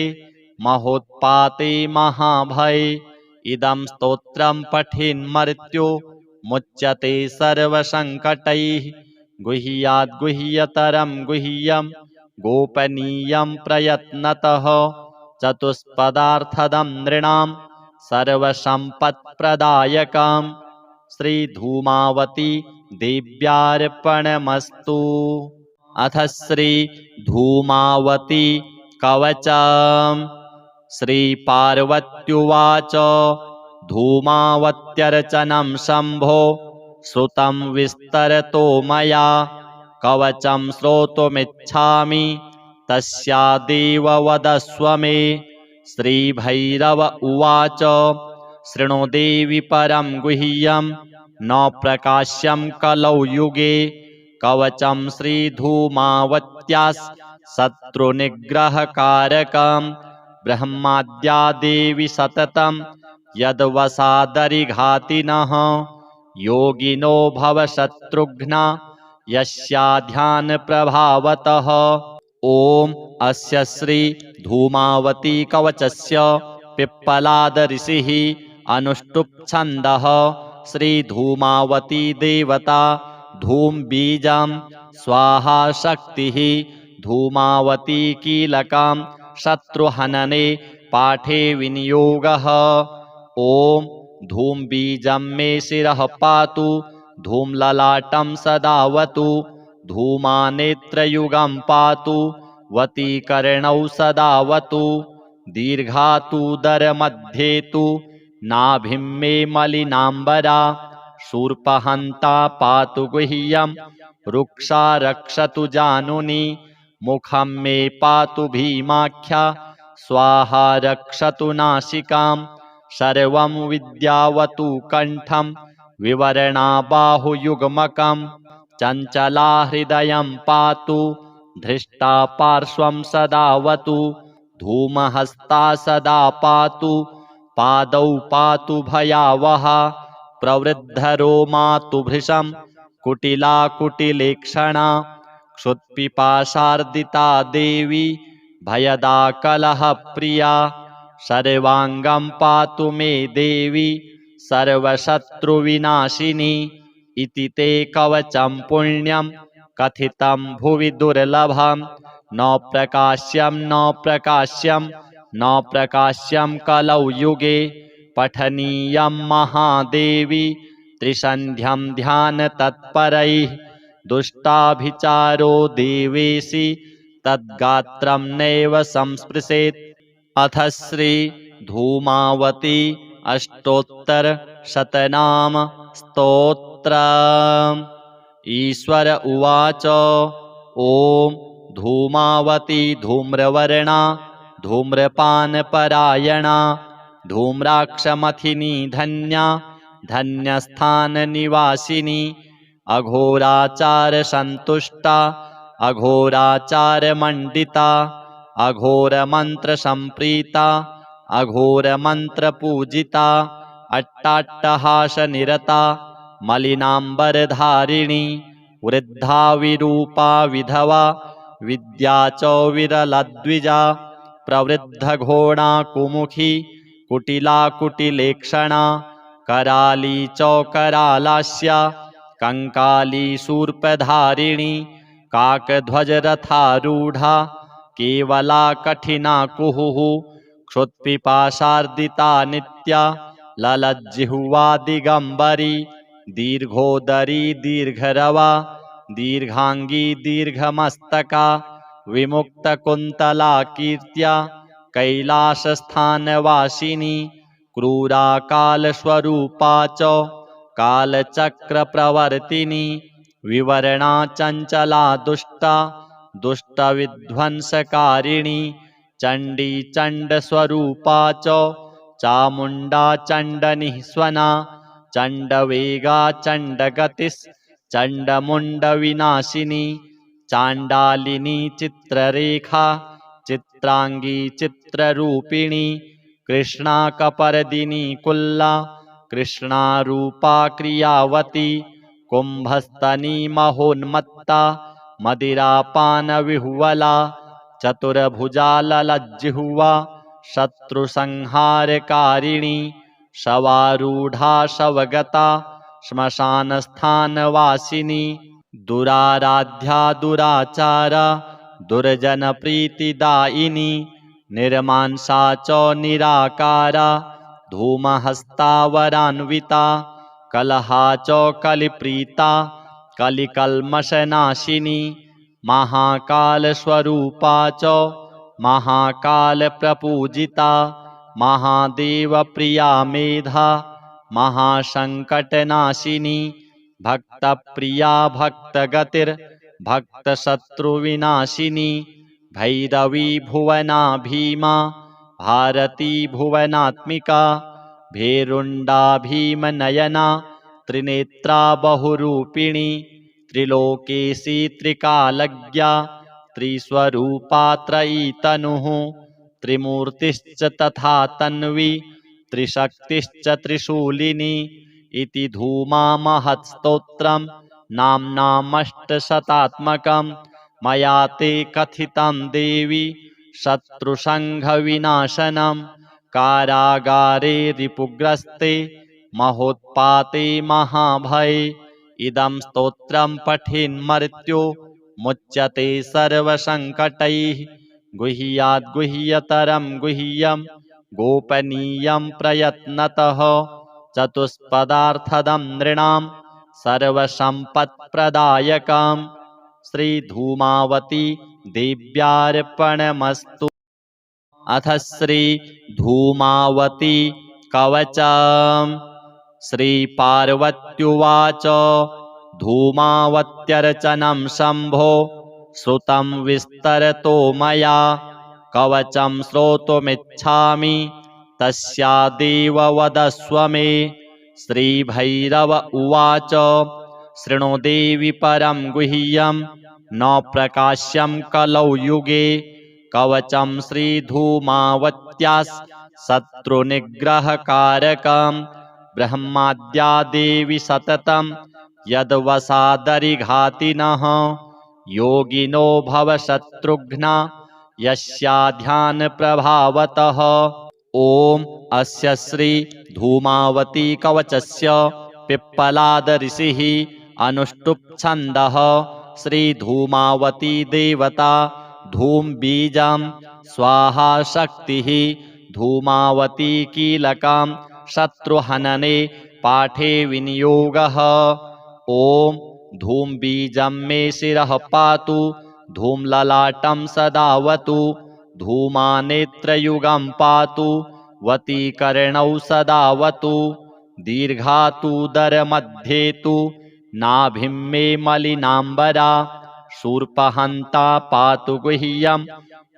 महोत्पाते महाभये इदं स्तोत्रं पठेन्मर्त्यो मुच्यते सर्वसंकटैः गुह्याद् गुह्यतरं गुह्यं गोपनीयं प्रयत्नतः चतुष्पदार्थदं नृणां सर्वसम्पत्प्रदायकम् श्रीधूमावती देव्यार्पणमस्तु। अथ श्री धूमावती कवचम्। श्रीपार्वत्युवाच धूमावत्यर्चनं शम्भो श्रुतं विस्तरतो मया कवचं श्रोतुमिच्छामि तस्यादेव वदस्व मे। श्रीभैरव उवाच शृणु देवि परं गुह्यं न प्रकाश्यं कलौ युगे कवचं श्रीधूमावत्याः शत्रुनिग्रहकारकं ब्रह्माद्या देवी सततं यद्वसादरिघातिनः योगिनो भवशत्रुघ्ना यस्या ध्यानप्रभावतः। ॐ अस्य श्री धूमावती कवचस्य पिप्पलाद ऋषिः अनुष्टुप् छन्दः। श्री धूमावती देवता धूम बीजं स्वाहा शक्तिः धूमावती कीलकं शत्रुहनने पाठे विनियोगः। ॐ धूम बीजं मे शिरः पातु धूमललाटं सदावतु धूमानेत्रयुगं पातु वतीकर्णौ सदावतु दीर्घातुदरमध्ये तु नाभिं मे मलिनाम्बरा शूर्पहन्ता पातु गुह्यं रुक्षा रक्षतु जानुनी मुखं मे पातु भीमाख्या स्वाहा रक्षतु नासिकां सर्वं विद्यावतु कंठं विवरणा बाहुयुग्मकं चंचला हृदयं पातु धृष्टा पार्श्वं सदावतु धूमहस्ता सदा पातु पादौ पातु भयावहा प्रवृद्धरो मातु भृशं कुटिला कुटिलेक्षणा क्षुत्पिपाशार्दिता देवी भयदा कलहप्रिया सर्वांगं पातु मे देवी सर्वशत्रुविनाशिनी इति ते कवचं पुण्यं कथितं भुवि दुर्लभं न प्रकाश्यं कलौ युगे पठनीयं महादेवी त्रिसन्ध्यं ध्यान तत्परैः दुष्टाभिचारो देवेशि तद्गात्रं नैव संस्पृशेत्। अथ श्री धूमावती अष्टोत्तर शतनाम स्तोत्रम्। ईश्वर उवाच ओम धूमावती धूम्रवर्णा धूम्रपानपरायणा धूम्राक्षमथिनी धन्या धन्यस्थाननिवासिनी अघोराचार संतुष्टा अघोराचारमण्डिता अघोरमन्त्र संप्रीता अघोरमन्त्रपूजिता अट्टाट्टहासनिरता मलिनाम्बरधारिणी वृद्धा विरूपा विधवा विद्या च विरलद्विजा प्रवृद्धघोणा कुमुखी कुटिला कुटिलेक्षणा कराली च करालास्या कंकाली शूर्पधारिणी काकध्वजरथारूढ़ा केवला कठिना कुहुः क्षुत्पिपाशार्दिता नित्या ललज्जिह्वा दिगंबरी दीर्घोदरी दीर्घरवा दीर्घांगी दीर्घमस्तका विमुक्तकुन्तला कीर्त्या कैलासस्थानवासिनी क्रूरा कालस्वरूपा च कालचक्रप्रवर्तिनी विवरणा चंचला दुष्टा दुष्टविध्वंसकारिणी चंडी चंडस्वरूपा च चामुंडा चंडनिःस्वना चंडवेगा चंडगतिस् चंडमुंडविनाशिनी चांडालिनी चित्ररेखा चित्रांगी चित्ररूपिणी कृष्णा कपर्दिनी कुल्ला कृष्णा रूपा क्रियावती कुंभस्तनी महोन्मत्ता मदिरापान विह्वला चतुर्भुजा ललज्जिह्वा शत्रुसंहारकारिणी शवारूढ़ा शवगता श्मशानस्थानवासिनी दुराराध्या दुराचारा दुर्जनप्रीतिदायिनी निर्मांसा च निराकारा धूमहस्तावरान्विता कलहा च कलिप्रीता कलिकल्मषनाशिनी महाकालस्वरूपा च महाकालप्रपूजिता महादेवप्रिया मेधा महासंकटनाशिनी भक्तप्रिया भक्तगतिर्भक्तशत्रुविनाशिनी भैरवी भुवना भीमा भारती भुवनात्मिका भेरुंडा भीमनयना त्रिनेत्रा बहुरूपिणी त्रिलोकेशी त्रिकालज्ञा त्रिस्वरूपा त्रयी तनुः त्रिमूर्तिश्च तथा तन्वी त्रिशक्तिश्च त्रिशूलिनी इति धूमा महत्स्तोत्रम् नाम्नामष्टशतात्मकम् मया ते कथितं देवी शत्रुसंघविनाशनम् कारागारे रिपुग्रस्ते महोत्पाते महाभये इदं स्तोत्रं पठेन्मर्त्यो मुच्यते सर्वसंकटैः गुह्याद् गुह्यतरं गुह्यं गोपनीयं प्रयत्नतः चतुष्पदार्थदं नृणां सर्वसम्पत्प्रदायकम् श्रीधूमावती देव्यार्पणमस्तु। अथ श्री धूमावती कवचम्। श्रीपार्वत्युवाच धूमावत्यर्चनं शम्भो श्रुतं विस्तरतो मया कवचं श्रोतुमिच्छामि तस्यादेव वदस्व मे। श्रीभैरव उवाच शृणु देवि परं गुह्यं न प्रकाश्यं कलौ युगे कवचं श्रीधूमावत्याः शत्रुनिग्रहकारकं ब्रह्माद्या देवी सततं यद्वसादरिघातिनः योगिनो भवशत्रुघ्ना यस्याध्यानप्रभावतः। ॐ अस्य श्री धूमावती कवचस्य पिप्पलाद ऋषिः अनुष्टुप् छन्दः श्री धूमावती देवता धूम बीजं स्वाहा शक्तिः धूमावती कीलकं शत्रुहनने पाठे विनियोगः। ॐ धूम बीजं मे शिरः पातु धूम्रललाटं सदावतु धूमानेत्रयुगं पातु वतीकर्णौ सदावतु दीर्घातुदरमध्ये तु नाभिं मे मलिनाम्बरा शूर्पहन्ता पातु गुह्यं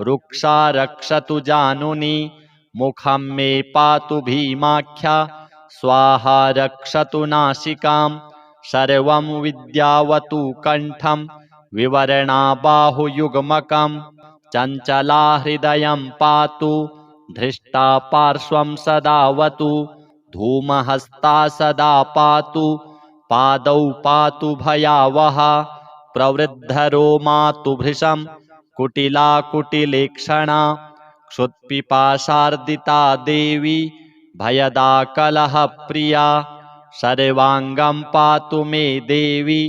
रुक्षा रक्षतु जानुनि मुखं मे पातु भीमाख्या स्वाहा रक्षतु नासिकां सर्वं विद्यावतु कण्ठं विवरणा बाहुयुग्मकं चञ्चला हृदयं पातु धृष्टा पार्श्वं सदावतु धूमहस्ता सदा पातु पादौ पातु भयावहा प्रवृद्धरोमा तु भृशं कुटिला कुटिलेक्षणा क्षुत्पिपाशार्दिता देवी भयदा कलहप्रिया सर्वाङ्गं पातु मे देवी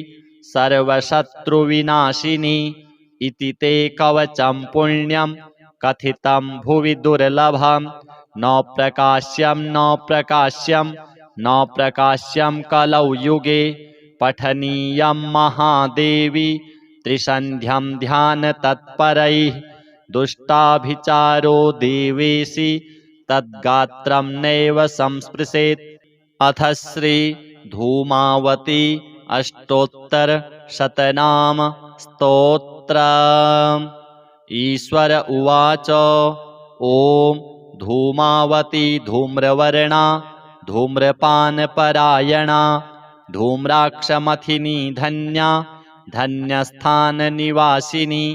सर्वशत्रुविनाशिनी इति ते कवचं पुण्यं कथितं भुवि दुर्लभं न प्रकाश्यं कलौ युगे पठनीयं महादेवी त्रिसन्ध्यं ध्यानतत्परैः दुष्टाभिचारो देवेशि तद्गात्रं नैव संस्पृशेत्। अथ श्री धूमावती अष्टोत्तरशतनाम स्तोत्रम्। ईश्वर उवाच ॐ धूमावती धूम्रवर्णा धूम्रपानपरायणा धूम्राक्षमथिनी धन्या धन्यस्थाननिवासिनी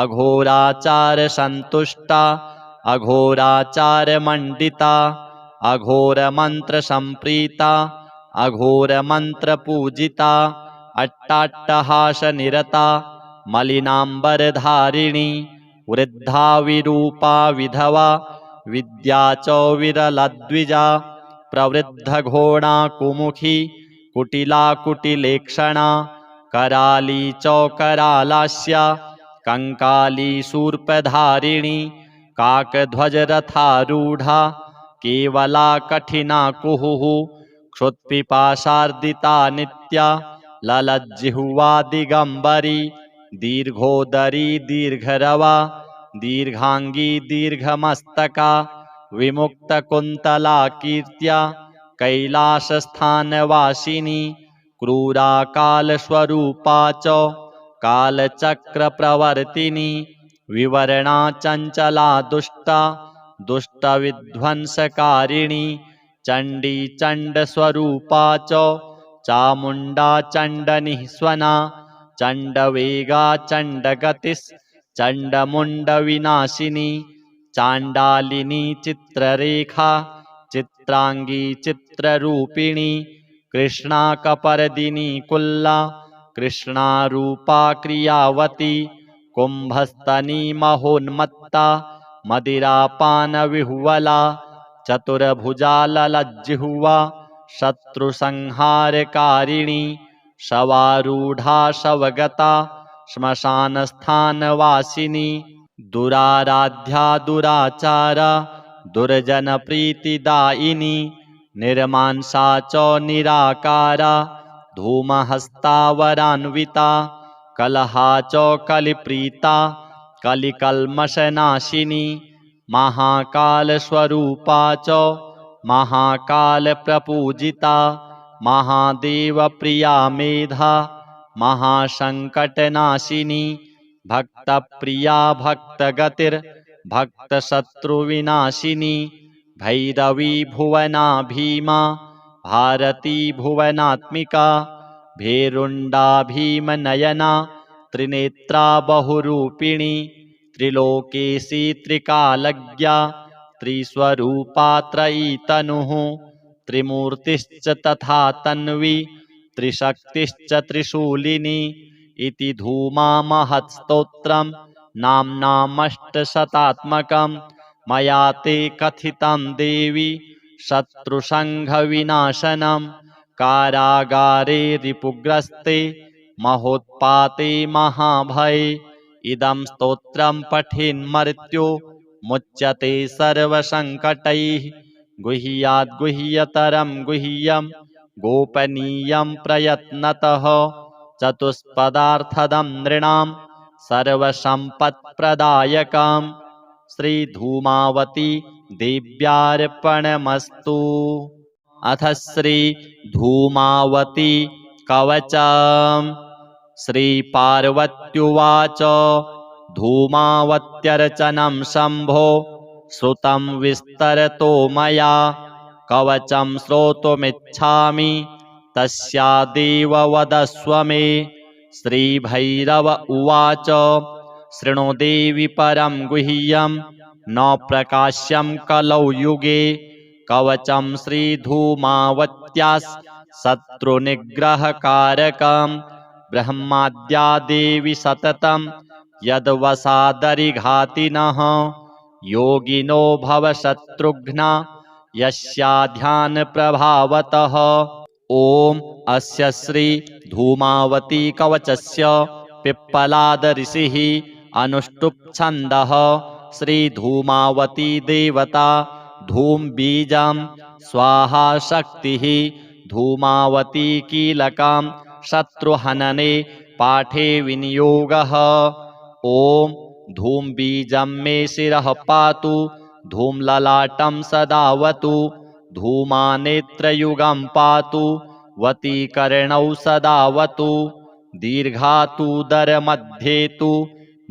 अघोराचारसन्तुष्टा अघोराचारमण्डिता अघोरमन्त्रसम्प्रीता अघोरमन्त्रपूजिता अट्टाट्टहासनिरता मलिनाम्बरधारिणी वृद्धा विरूपा विधवा विद्या च विरलद्विजा प्रवृद्धघोणा कुमुखी कुटिला कुटिलेक्षणा कराली च करालास्या कंकाली शूर्पधारिणी काकध्वजरथारूढा केवला कठिना कुहुः क्षुत्पिपाशार्दिता नित्या ललज्जिह्वा दिगम्बरी दीर्घोदरी दीर्घरवा दीर्घांगी दीर्घमस्तका विमुक्तकुन्तला कीर्त्या कैलासस्थानवासिनी क्रूरा कालस्वरूपा च कालचक्रप्रवर्तिनी विवरणा चञ्चला दुष्टा दुष्टविध्वंसकारिणी चण्डी चण्डस्वरूपा च चामुण्डा चण्डनिःस्वना चण्डवेगा चण्डगतिश्चण्डमुण्डविनाशिनी चाण्डालिनी चित्ररेखा चित्रांगी चित्ररूपिणी कृष्णा कपर्दिनी कुल्ला कृष्णारूपा क्रियावती कुम्भस्तनी महोन्मत्ता मदिरापानविह्वला चतुर्भुजा ललज्जिह्वा शत्रुसंहारकारिणी शवारूढ़ा शवगता श्मशानस्थानवासिनी दुराराध्या दुराचारा दुर्जनप्रीतिदायिनी निर्मांसा च निराकारा धूमहस्तावरान्विता कलहा च कलिप्रीता कलिकल्मषनाशिनी महाकालस्वरूपा च महाकालप्रपूजिता महादेवप्रिया मेधा महासंकटनाशिनी भक्तप्रिया भक्तगतिर्भक्तशत्रुविनाशिनी भैरवी भुवना भीमा भारती भुवनात्मिका भेरुण्डा भीमनयना त्रिनेत्रा बहुरूपिणी त्रिलोकेशी त्रिकालज्ञा त्रिस्वरूपा त्रयी तनुः त्रिमूर्तिश्च तथा तन्वी त्रिशक्तिश्च त्रिशूलिनी इति धूमा महत्स्तोत्रम् नाम्नामष्टशतात्मकम् मया ते कथितं देवी शत्रुसङ्घविनाशनम् कारागारे रिपुग्रस्ते महोत्पाते महाभये इदं स्तोत्रं पठेन्मर्त्यो मुच्यते सर्वसङ्कटैः गुह्याद् गुह्यतरं गुह्यं गोपनीयं प्रयत्नतः चतुष्पदार्थदं नृणां सर्वसम्पत्प्रदायकम् श्रीधूमावती देव्यार्पणमस्तु। अथ श्रीधूमावती कवचम्। श्रीपार्वत्युवाच धूमावत्यर्चनं शम्भो श्रुतं विस्तरतो मया कवचं श्रोतुमिच्छामि तस्यादेव वदस्व मे। श्रीभैरव उवाच शृणु देवि परं गुह्यं न प्रकाश्यं कलौ युगे कवचं श्रीधूमावत्याः शत्रुनिग्रहकारकम् ब्रह्माद्या देवी सततं यद्वसादरिघातिनः योगिनो भवशत्रुघ्ना यस्या ध्यानप्रभावतः। ॐ अस्य श्री धूमावती कवचस्य पिप्पलाद ऋषिः अनुष्टुप् छन्दः श्रीधूमावती देवता धूम बीजं स्वाहा शक्तिः धूमावती कीलकं शत्रुहनने पाठे विनियोगः। ॐ धूम बीजं मे शिरः पातु धूमललाटं सदावतु धूमानेत्रयुगं पातु वतीकर्णौ सदावतु दीर्घातुदरमध्ये तु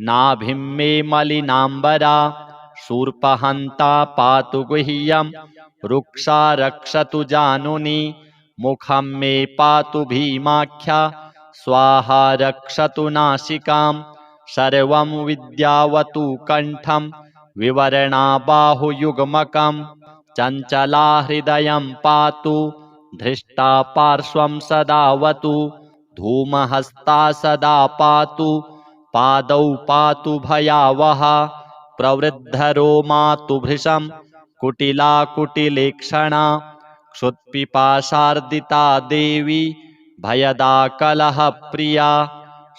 नाभिं मे मलिनाम्बरा शूर्पहन्ता पातु गुह्यं रुक्षा रक्षतु जानुनि मुखं मे पातु भीमाख्या स्वाहा रक्षतु नासिकां सर्वं विद्यावतु कण्ठं विवरणा बाहुयुग्मकं चञ्चला हृदयं पातु धृष्टा पार्श्वं सदावतु धूमहस्ता सदा पातु पादौ पातु भयावहा प्रवृद्धरोमा तु भृशं कुटिला कुटिलेक्षणा क्षुत्पिपाशार्दिता देवी भयदा कलहप्रिया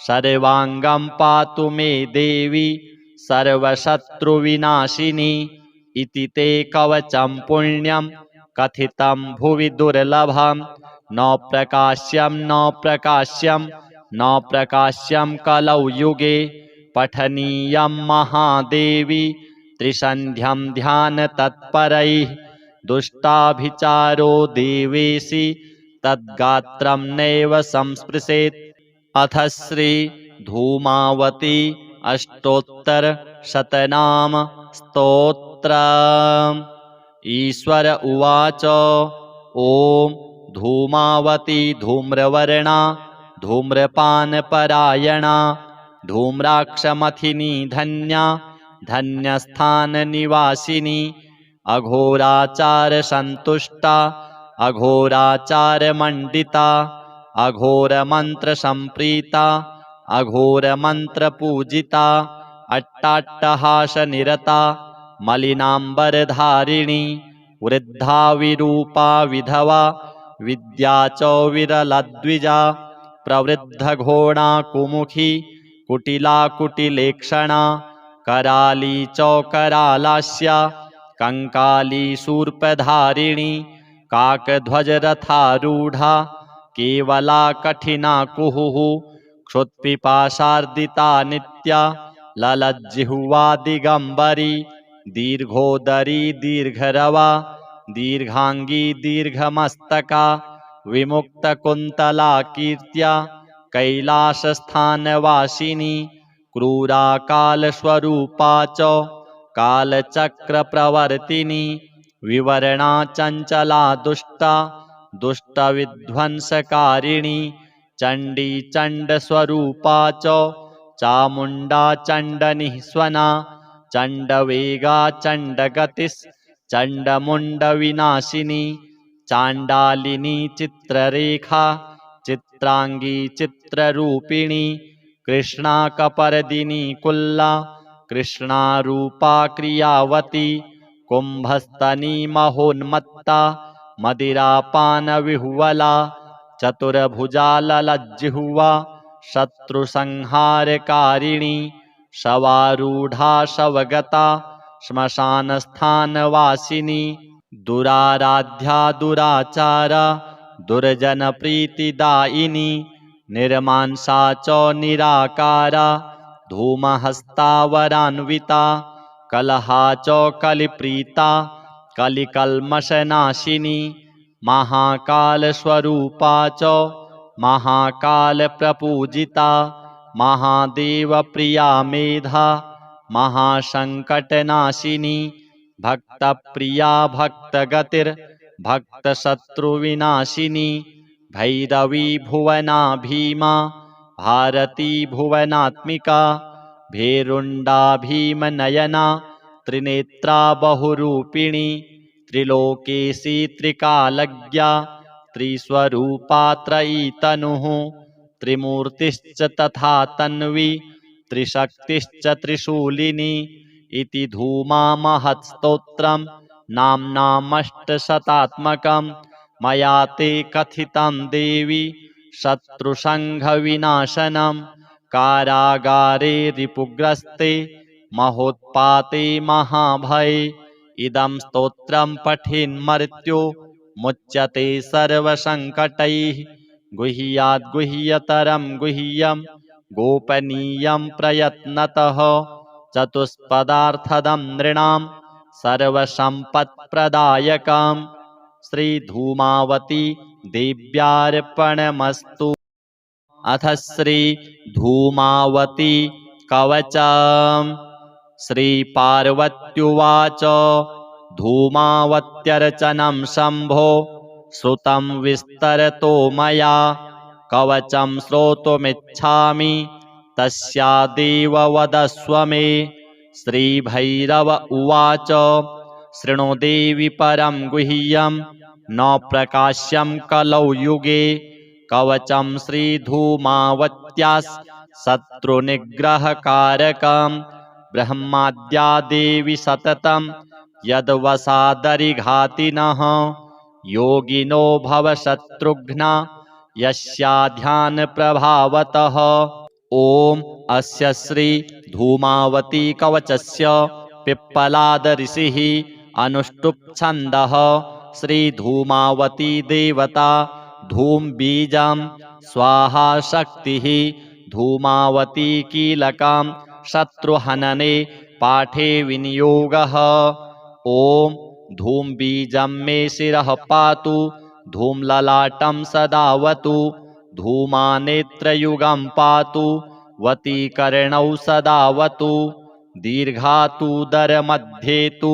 सर्वाङ्गं पातु मे देवी सर्वशत्रुविनाशिनी। इति ते कवचं पुण्यं कथितं भुवि दुर्लभं न प्रकाश्यं न प्रकाश्यं न प्रकाश्यं कलौ युगे पठनीयं महादेवी त्रिसन्ध्यं ध्यानतत्परैः दुष्टाभिचारो देवेशि तद्गात्रं नैव संस्पृशेत्। अथ श्री धूमावती अष्टोत्तरशतनाम स्तोत्रम्। ईश्वर उवाच ॐ धूमावती धूम्रवर्णा धूम्रपानपरायणा धूम्राक्षमथिनी धन्या धन्यस्थाननिवासिनी अघोराचारसन्तुष्टा अघोराचारमण्डिता अघोरमन्त्रसम्प्रीता अघोरमन्त्रपूजिता अट्टाट्टहासनिरता मलिनाम्बरधारिणी वृद्धा विरूपा विधवा विद्या च विरलद्विजा प्रवृद्धघोणा कुमुखी कुटिला कुटिलेक्षणा कराली च करालास्या कंकाली शूर्पधारिणी काकध्वजरथारूढ़ा केवला कठिना कुहुः क्षुत्पिपाशार्दिता नित्या ललज्जिह्वा दिगंबरी दीर्घोदरी दीर्घरवा दीर्घांगी दीर्घमस्तका विमुक्तकुन्तला कीर्त्या कैलासस्थानवासिनी क्रूरा कालस्वरूपा च कालचक्रप्रवर्तिनी विवरणा चंचला दुष्टा दुष्टविध्वंसकारिणी चंडी चंडस्वरूपा च चामुंडा चंडनिःस्वना चंडवेगा चंडगतिस् चंडमुंडविनाशिनी चांडालिनी चित्ररेखा चित्रांगी चित्ररूपिणी कृष्णा कपर्दिनी कुल्ला कृष्णा रूपा क्रियावती कुंभस्तनी महोन्मत्ता मदिरापान विहुवला चतुर्भुजा ललज्जिह्वा शत्रुसंहारकारिणी शवारूढ़ा शवगता श्मशानस्थानवासिनी दुराराध्या दुराचारा दुर्जन प्रीतिदायिनी निर्मांसा च निराकारा धूमहस्तावरान्विता कलहा च कलिप्रीता कलिकल्मषनाशिनी महाकालस्वरूपा च महाकालप्रपूजिता महादेवप्रिया मेधा महासंकटनाशिनी भक्तप्रिया भक्तगतिर्भक्तशत्रुविनाशिनी भैरवी भुवना भीमा भारती भुवनात्मिका भेरुण्डा भीमनयना त्रिनेत्रा बहुरूपिणी त्रिलोकेशी त्रिकालज्ञा त्रिस्वरूपा त्रयी तनुः त्रिमूर्तिश्च तथा तन्वी त्रिशक्तिश्च त्रिशूलिनी इति धूमा महत्स्तोत्रम् नाम्नामष्टशतात्मकम् मया ते कथितं देवी शत्रुसंघविनाशनम् कारागारे रिपुग्रस्ते महोत्पाते महाभये इदं स्तोत्रं पठेन्मर्त्यो मुच्यते सर्वसंकटैः गुह्याद् गुह्यतरं गुह्यं गोपनीयं प्रयत्नतः चतुष्पदार्थदं नृणां सर्वसम्पत्प्रदायकं श्रीधूमावती देव्यार्पणमस्तु। अथ श्रीधूमावती कवचम्। श्रीपार्वत्युवाच धूमावत्यर्चनं शम्भो श्रुतं विस्तरतो मया कवचं श्रोतुमिच्छामि तस्यादेव वदस्व मे। श्रीभैरव उवाच शृणु देवि परं गुह्यं न प्रकाश्यं कलौ युगे कवचं श्रीधूमावत्याः शत्रुनिग्रहकारकं ब्रह्माद्या देवी सततं यद्वसादरिघातिनः योगिनो भवशत्रुघ्ना यस्या ध्यानप्रभावतः। ॐ अस्य श्री धूमावती कवचस्य पिप्पलाद ऋषिः अनुष्टुप् छन्दः। श्री धूमावती देवता धूम बीजं स्वाहा शक्तिः धूमावती कीलकं शत्रुहनने पाठे विनियोगः। ॐ धूम बीजं मे शिरः पातु धूमललाटं सदावतु धूमानेत्रयुगं पातु वतीकर्णौ सदावतु दीर्घातुदरमध्ये तु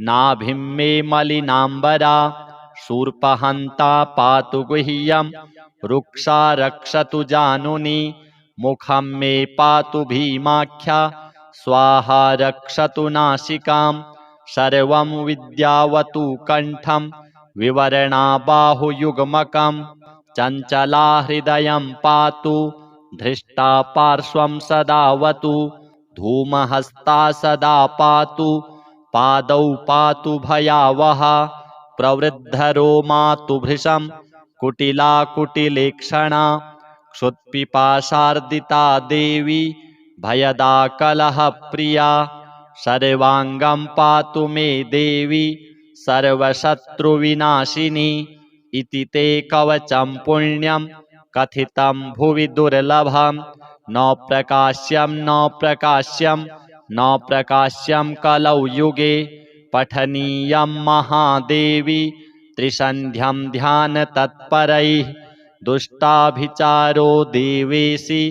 नाभिं मे मलिनाम्बरा शूर्पहन्ता पातु गुह्यं रुक्षा रक्षतु जानुनी मुखं मे पातु भीमाख्या स्वाहा रक्षतु नासिकां सर्वं विद्यावतु कण्ठं विवरणा बाहुयुग्मकं चञ्चला हृदयं पातु धृष्टा पार्श्वं सदावतु धूमहस्ता सदा पातु पादौ पातु भयावहा प्रवृद्धरोमा तु भृशं कुटिला कुटिलेक्षणा क्षुत्पिपाशार्दिता देवी भयदा कलहप्रिया सर्वांगं पातु मे देवी सर्वशत्रुविनाशिनी। इति ते कवचं पुण्यं कथितं भुवि दुर्लभं न प्रकाश्यं न प्रकाश्यं न प्रकाश्यं कलौ युगे पठनीयं महादेवी त्रिसन्ध्यं ध्यानतत्परैः दुष्टाभिचारो देवेशि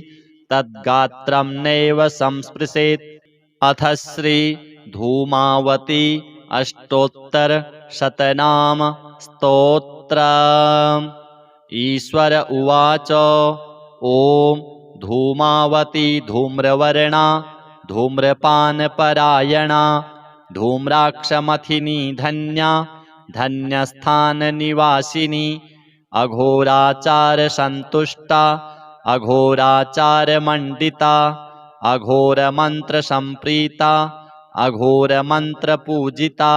तद्गात्रं नैव संस्पृशेत्। अथ श्री धूमावती अष्टोत्तरशतनाम स्तोत्रम्। ईश्वर उवाच ॐ धूमावती धूम्रवर्णा धूम्रपानपरायणा धूम्राक्षमथिनी धन्या धन्यस्थाननिवासिनी अघोराचार संतुष्टा अघोराचार मंडिता अघोर मंत्र संप्रीता अघोर मंत्र पूजिता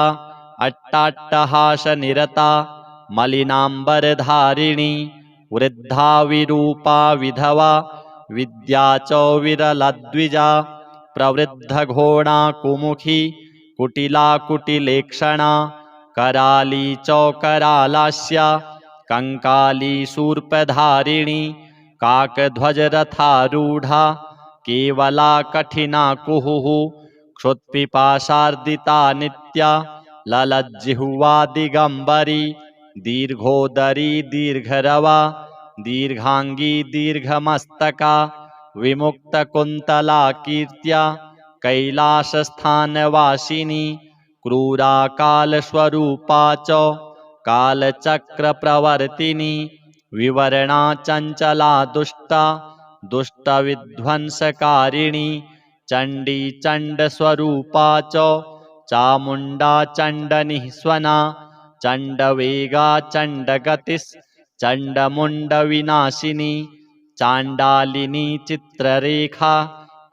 अट्टाट्टहास निरता मलिनांबर धारिणी वृद्धा विरूपा विधवा विद्या च विरलद्विजा प्रवृद्ध घोणा कुमुखी कुटिला कुटिलेक्षणा कराली च करालास्या कंकाली शूर्पधारिणी काकध्वज रथारूढ़ा केवला कठिना कुहुः क्षुत्पिपाशार्दिता नित्या ललज्जिह्वा दिगंबरी दीर्घोदरी दीर्घरवा दीर्घांगी दीर्घमस्तका विमुक्तकुन्तला कीर्त्या कैलासस्थानवासिनी क्रूरा कालस्वरूपा च कालचक्रप्रवर्तिनी विवरणा चंचला दुष्टा दुष्टविध्वंसकारिणी चंडी चंडस्वरूपा च चामुंडा चंडनिःस्वना चंडवेगा चंडगतिस् चंडमुंडविनाशिनी चांडालिनी चित्ररेखा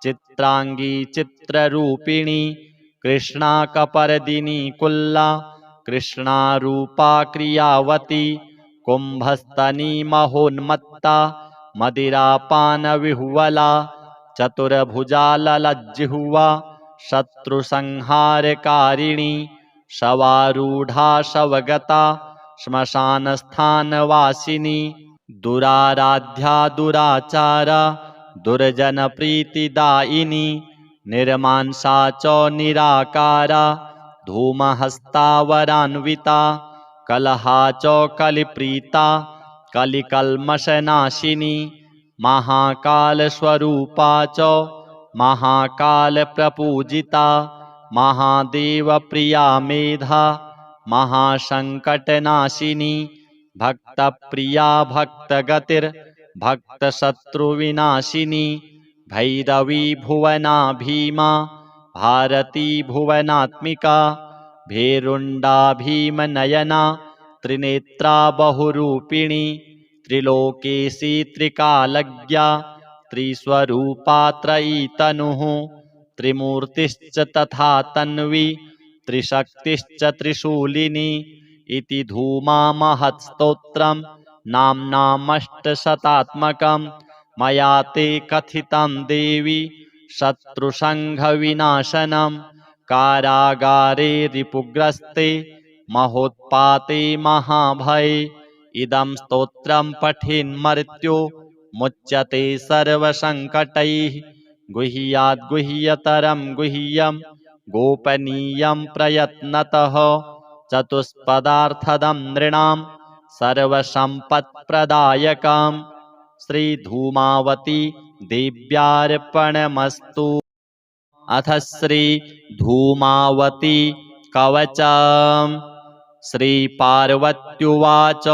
चित्रांगी चित्ररूपिणी कृष्णा कपर्दिनी कुल्ला कृष्णा रूपा क्रियावती कुंभस्तनी महोन्मत्ता मदिरापान विहुवला चतुर्भुजा ललज्जिह्वा शत्रुसंहारकारिणी शवारूढ़ा शवगता श्मशानस्थानवासिनी दुराराध्या दुराचारा दुर्जन प्रीतिदायिनी निर्मांसा च निराकारा धूमहस्तावरान्विता कलहा च कलिप्रीता कलिकल्मषनाशिनी महाकालस्वरूपा च महाकालप्रपूजिता महादेवप्रिया मेधा महासंकटनाशिनी भक्तप्रिया भक्तगतिर्भक्तशत्रुविनाशिनी भैरवी भुवना भीमा भारती भुवनात्मिका भेरुंडा भीमनयना त्रिनेत्रा बहुरूपिणी त्रिलोकेशी त्रिकालज्ञा त्रिस्वरूपा त्रयी तनुः त्रिमूर्तिश्च तथा तन्वी त्रिशक्तिश्च त्रिशूलिनी इति धूमा महत्स्तोत्रम् नाम्नामष्टशतात्मकम् मया ते कथितं देवी शत्रुसंघविनाशनम् कारागारे रिपुग्रस्ते महोत्पाते महाभये इदं स्तोत्रं पठेन् मर्त्यो मुच्यते सर्वसंकटैः गुह्याद् गुह्यतरं गुह्यं गोपनीयं प्रयत्नतः चतुष्पदार्थदं नृणां सर्वसम्पत्प्रदायकम् श्रीधूमावती देव्यार्पणमस्तु। अथ श्रीधूमावती कवचम्। श्रीपार्वत्युवाच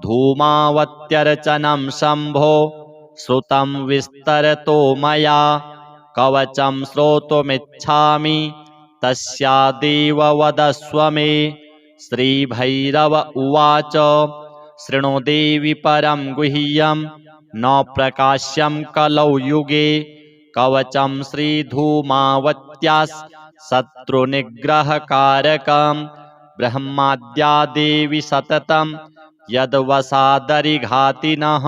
धूमावत्यर्चनं शम्भो श्रुतं विस्तरतो मया कवचं श्रोतुमिच्छामि तस्यादेव वदस्व मे। श्रीभैरव उवाच शृणु देवि परं गुह्यं न प्रकाश्यं कलौ युगे कवचं श्रीधूमावत्याः शत्रुनिग्रहकारकम् ब्रह्माद्या देवी सततं यद्वसादरिघातिनः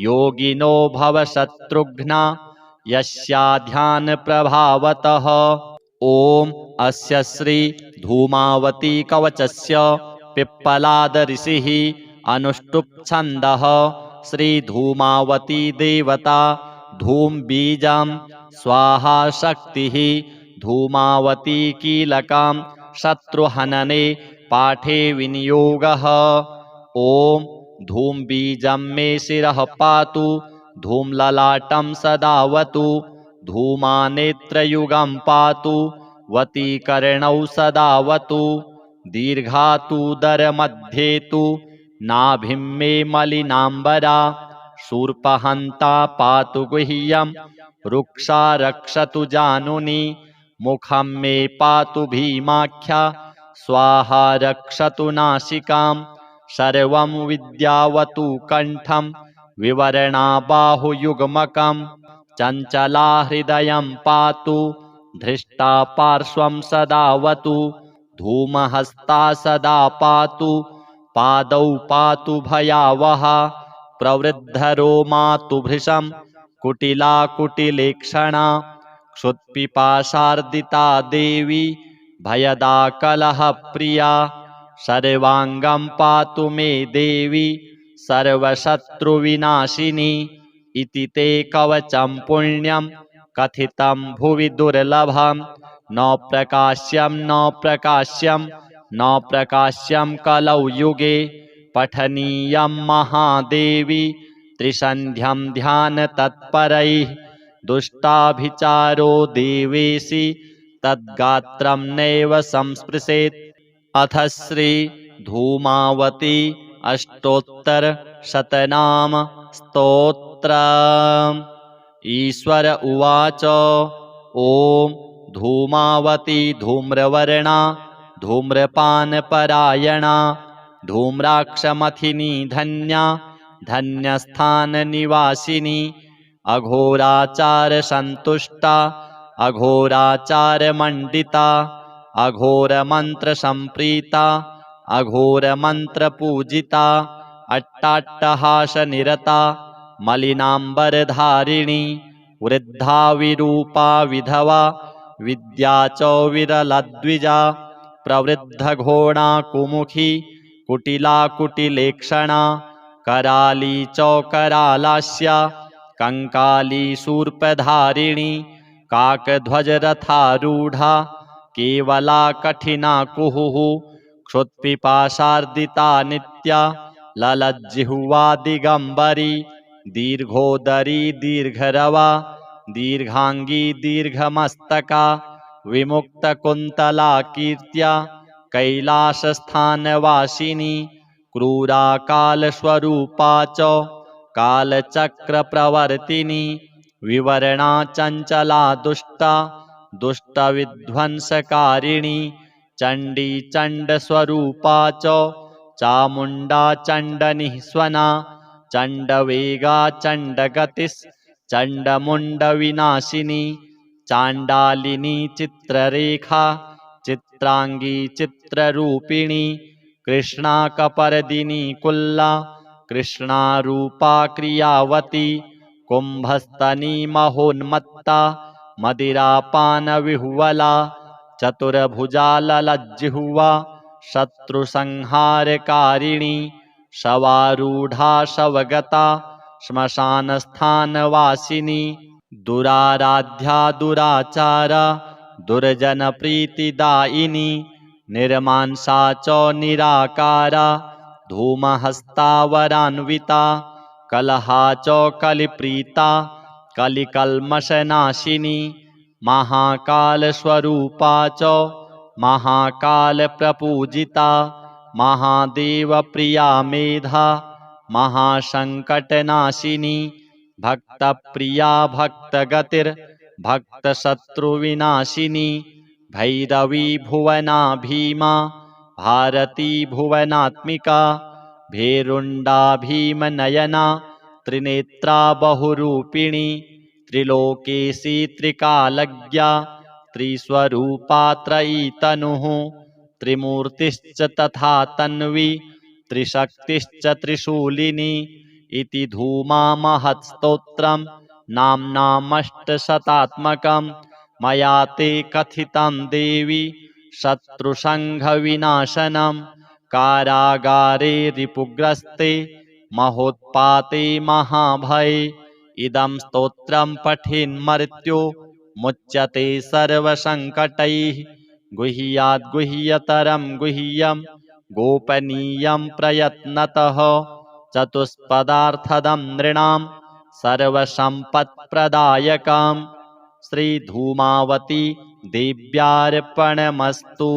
योगिनो भवशत्रुघ्ना यस्या ध्यानप्रभावतः। ॐ अस्य श्री धूमावती कवचस्य पिप्पलाद ऋषिः अनुष्टुप् छन्दः। श्री धूमावती देवता धूम बीजं स्वाहा शक्तिः धूमावती कीलकं शत्रुहनने पाठे विनियोगः। ॐ धूम बीजं मे शिरः पातु धूमललाटं सदावतु धूमानेत्रयुगं पातु वतीकर्णौ सदावतु दीर्घातुदरमध्ये तु नाभिं मे मलिनाम्बरा शूर्पहन्ता पातु गुह्यं रुक्षा रक्षतु जानुनी मुखं मे पातु भीमाख्या स्वाहा रक्षतु नासिकां सर्वं विद्यावतु कण्ठं विवरणा बाहुयुग्मकं चञ्चला हृदयं पातु धृष्टा पार्श्वं सदावतु धूमहस्ता सदा पातु पादौ पातु भयावहा प्रवृद्धरोमातु भृशं कुटिला कुटिलेक्षणा क्षुत्पिपाशार्दिता देवी भयदा कलहप्रिया सर्वाङ्गं पातु मे देवी सर्वशत्रुविनाशिनी इति ते कवचं पुण्यं कथितं भुवि दुर्लभं न प्रकाश्यं न प्रकाश्यं न प्रकाश्यं कलौ युगे पठनीयं महादेवी त्रिसन्ध्यं ध्यानतत्परैः दुष्टाभिचारो देवेशि तद्गात्रं नैव संस्पृशेत्। अथ श्री धूमावती अष्टोत्तरशतनाम स्तोत्रम्। ईश्वर उवाच ॐ धूमावती धूम्रवर्णा धूम्रपानपरायणा धूम्राक्षमथिनी धन्या धन्यस्थाननिवासिनी अघोराचारसन्तुष्टा अघोराचारमण्डिता अघोरमन्त्रसम्प्रीता अघोरमन्त्रपूजिता अट्टाट्टहासनिरता मलिनाम्बरधारिणी वृद्धा विरूपा विधवा विद्या च विरलद्विजा प्रवृद्धघोणा कुमुखी कुटिला कुटिलेक्षणा कराली च करालास्या कंकाली शूर्पधारिणी काकध्वजरथारूढ़ा केवला कठिना कुहुः क्षुत्पिपाशार्दिता नित्या ललज्जिह्वा दिगंबरी दीर्घोदरी दीर्घरवा दीर्घांगी दीर्घमस्तका विमुक्तकुन्तला कीर्त्या कैलासस्थानवासिनी क्रूरा कालस्वरूपा च कालचक्रप्रवर्तिनी विवरणा चञ्चला दुष्टा दुष्टविध्वंसकारिणी चण्डी चण्डस्वरूपा च चामुण्डा चण्डनिःस्वना चण्डवेगा चण्डगतिश्चण्डमुण्डविनाशिनी चाण्डालिनी चित्ररेखा चित्रांगी चित्ररूपिणी कृष्णा कपर्दिनी कुल्ला कृष्णा रूपा क्रियावती कुंभस्तनी महोन्मत्ता मदिरापानविह्वला चतुर्भुजा ललज्जिह्वा शत्रुसंहारकारिणी शवारूढ़ा शवगता श्मशानस्थानवासिनी दुराराध्या दुराचारा दुर्जनप्रीतिदायिनी निर्मांसा च निराकारा धूमहस्तावरान्विता कलहा च कलिप्रीता कलिकल्मषनाशिनी महाकालस्वरूपा च महाकालप्रपूजिता महादेवप्रिया मेधा महासंकटनाशिनी भक्तप्रिया भक्तगतिर्भक्तशत्रुविनाशिनी भैरवी भुवना भीमा भारती भुवनात्मिका भेरुण्डा भीमनयना त्रिनेत्रा बहुरूपिणी त्रिलोकेशी त्रिकालज्ञा त्रिस्वरूपा त्रयी तनुः त्रिमूर्तिश्च तथा तन्वी त्रिशक्तिश्च त्रिशूलिनी इति धूमा महत्स्तोत्रम् नाम्नामष्टशतात्मकं मया ते कथितं देवी शत्रुसंघविनाशनं कारागारे रिपुग्रस्ते महोत्पाते महाभये इदं स्तोत्रं पठेन्मर्त्यो मुच्यते सर्वसंकटैः गुह्याद् गुह्यतरं गुह्यं गोपनीयं प्रयत्नतः चतुष्पदार्थदं नृणां सर्वसम्पत्प्रदायकं श्रीधूमावती देव्यार्पणमस्तु।